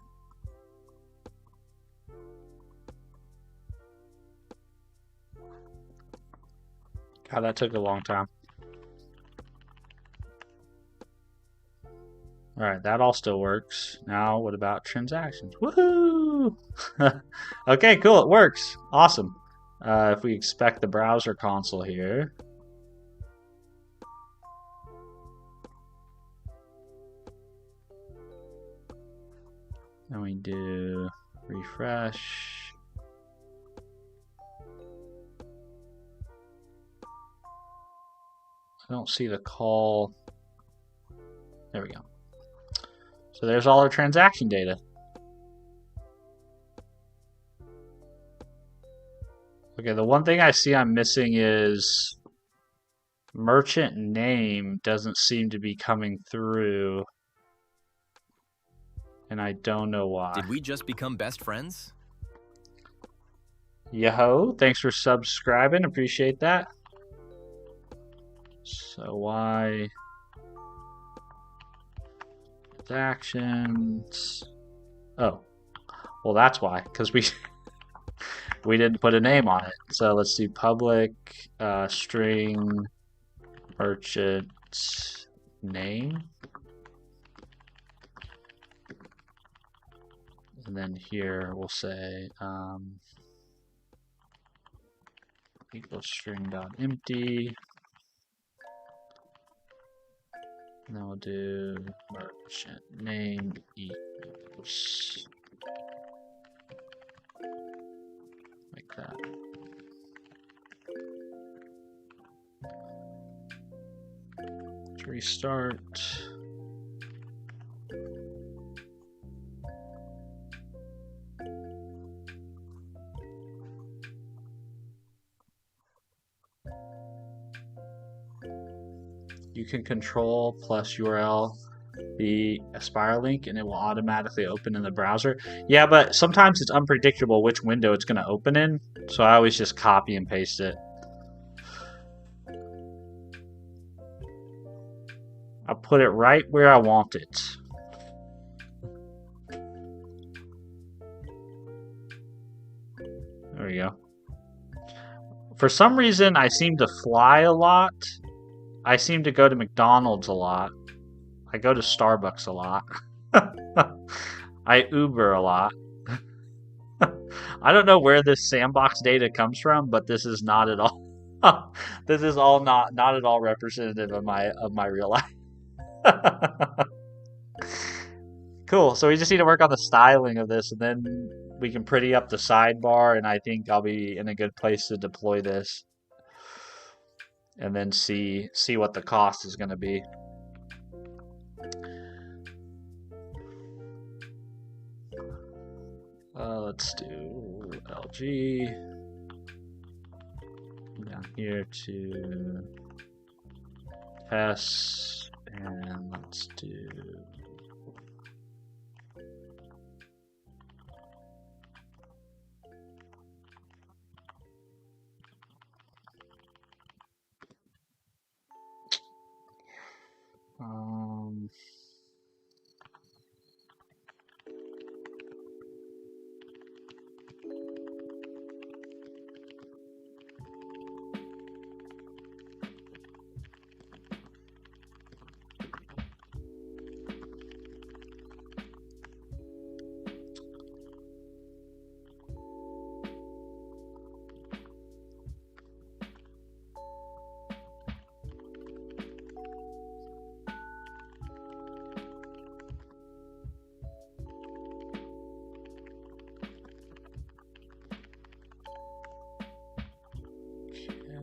God, that took a long time. Alright, that all still works. Now, what about transactions? Woohoo! Okay, cool. It works. Awesome. If we expect the browser console here. And we do refresh. I don't see the call. There we go. So there's all our transaction data. Okay, the one thing I see I'm missing is merchant name doesn't seem to be coming through. And I don't know why. Did we just become best friends? Yo, thanks for subscribing. Appreciate that. So why actions? Oh, well that's why, because we we didn't put a name on it. So let's do public string merchant name, and then here we'll say equals string.empty. And then we'll do merchant name equals like that. Let's restart. You can control plus URL the Aspire link and it will automatically open in the browser. Yeah, but sometimes it's unpredictable which window it's going to open in, so I always just copy and paste it. I'll put it right where I want it. There we go. For some reason, I seem to fly a lot. I seem to go to McDonald's a lot. I go to Starbucks a lot. I Uber a lot. I don't know where this sandbox data comes from, but this is not at all. This is all not at all representative of my real life. Cool. So we just need to work on the styling of this, and then we can pretty up the sidebar, and I think I'll be in a good place to deploy this. And then see what the cost is going to be. Let's do LG. Down here to test, and let's do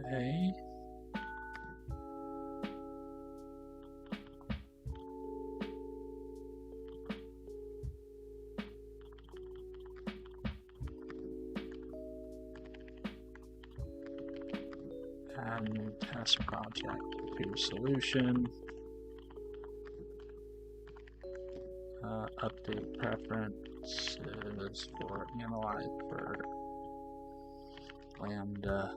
Okay. Add new test project to solution. Update preferences for analyze for Lambda.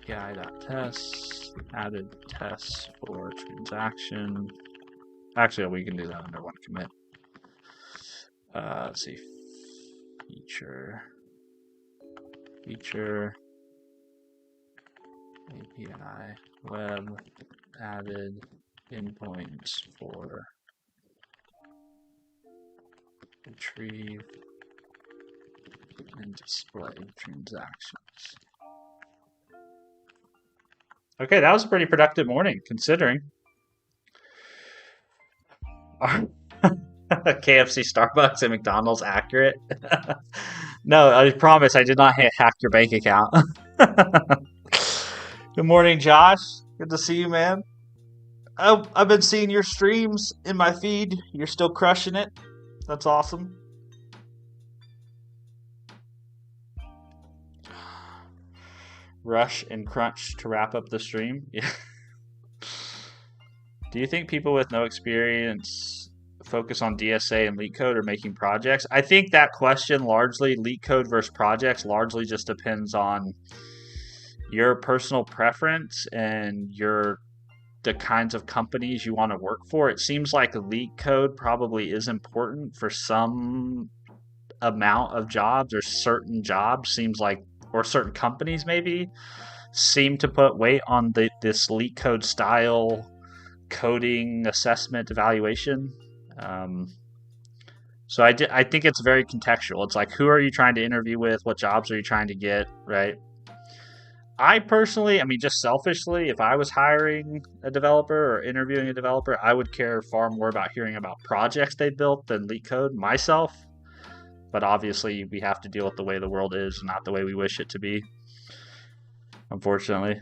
API.tests, added tests for transaction. Actually, we can do that under one commit. Let's see. Feature. API web added endpoints for retrieve and display transactions. Okay, that was a pretty productive morning, considering. KFC, Starbucks, and McDonald's accurate? No, I promise I did not hack your bank account. Good morning, Josh. Good to see you, man. I've been seeing your streams in my feed. You're still crushing it. That's awesome. Rush and crunch to wrap up the stream. Yeah. Do you think people with no experience focus on DSA and LeetCode or making projects? I think that question largely, LeetCode versus projects, largely just depends on your personal preference and the kinds of companies you want to work for. It seems like LeetCode probably is important for some amount of jobs, or certain jobs seems like, or certain companies maybe seem to put weight on this LeetCode style coding assessment evaluation. So I think it's very contextual. It's like, who are you trying to interview with? What jobs are you trying to get, right? I personally, just selfishly, if I was hiring a developer or interviewing a developer, I would care far more about hearing about projects they built than LeetCode myself. But obviously, we have to deal with the way the world is, not the way we wish it to be, unfortunately.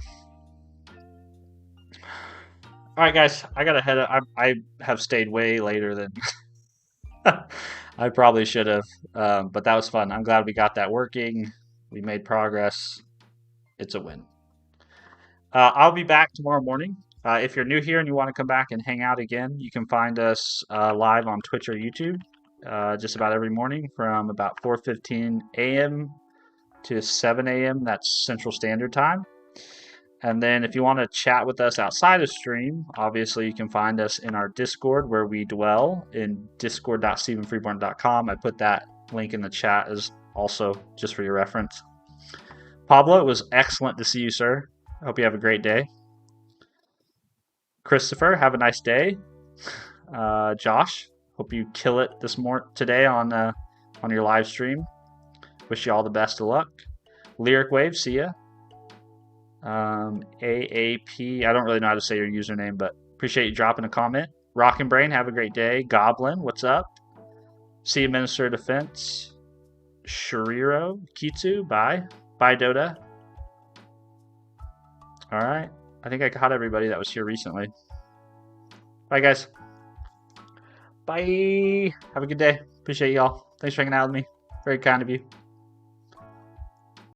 All right, guys, I gotta head up. I have stayed way later than I probably should have, but that was fun. I'm glad we got that working. We made progress. It's a win. I'll be back tomorrow morning. If you're new here and you want to come back and hang out again, you can find us live on Twitch or YouTube just about every morning from about 4:15 a.m. to 7 a.m. That's Central Standard Time. And then if you want to chat with us outside of stream, obviously you can find us in our Discord where we dwell in discord.stephenfreeborn.com. I put that link in the chat as also just for your reference. Pablo, it was excellent to see you, sir. I hope you have a great day. Christopher, have a nice day. Josh, hope you kill it today on your live stream. Wish you all the best of luck. Lyric Wave, see ya. AAP, I don't really know how to say your username, but appreciate you dropping a comment. Rockin' Brain, have a great day. Goblin, what's up? See you, Minister of Defense. Shiriro, Kitsu, bye. Bye, Dota. All right. I think I caught everybody that was here recently. Bye, guys. Bye. Have a good day. Appreciate y'all. Thanks for hanging out with me. Very kind of you.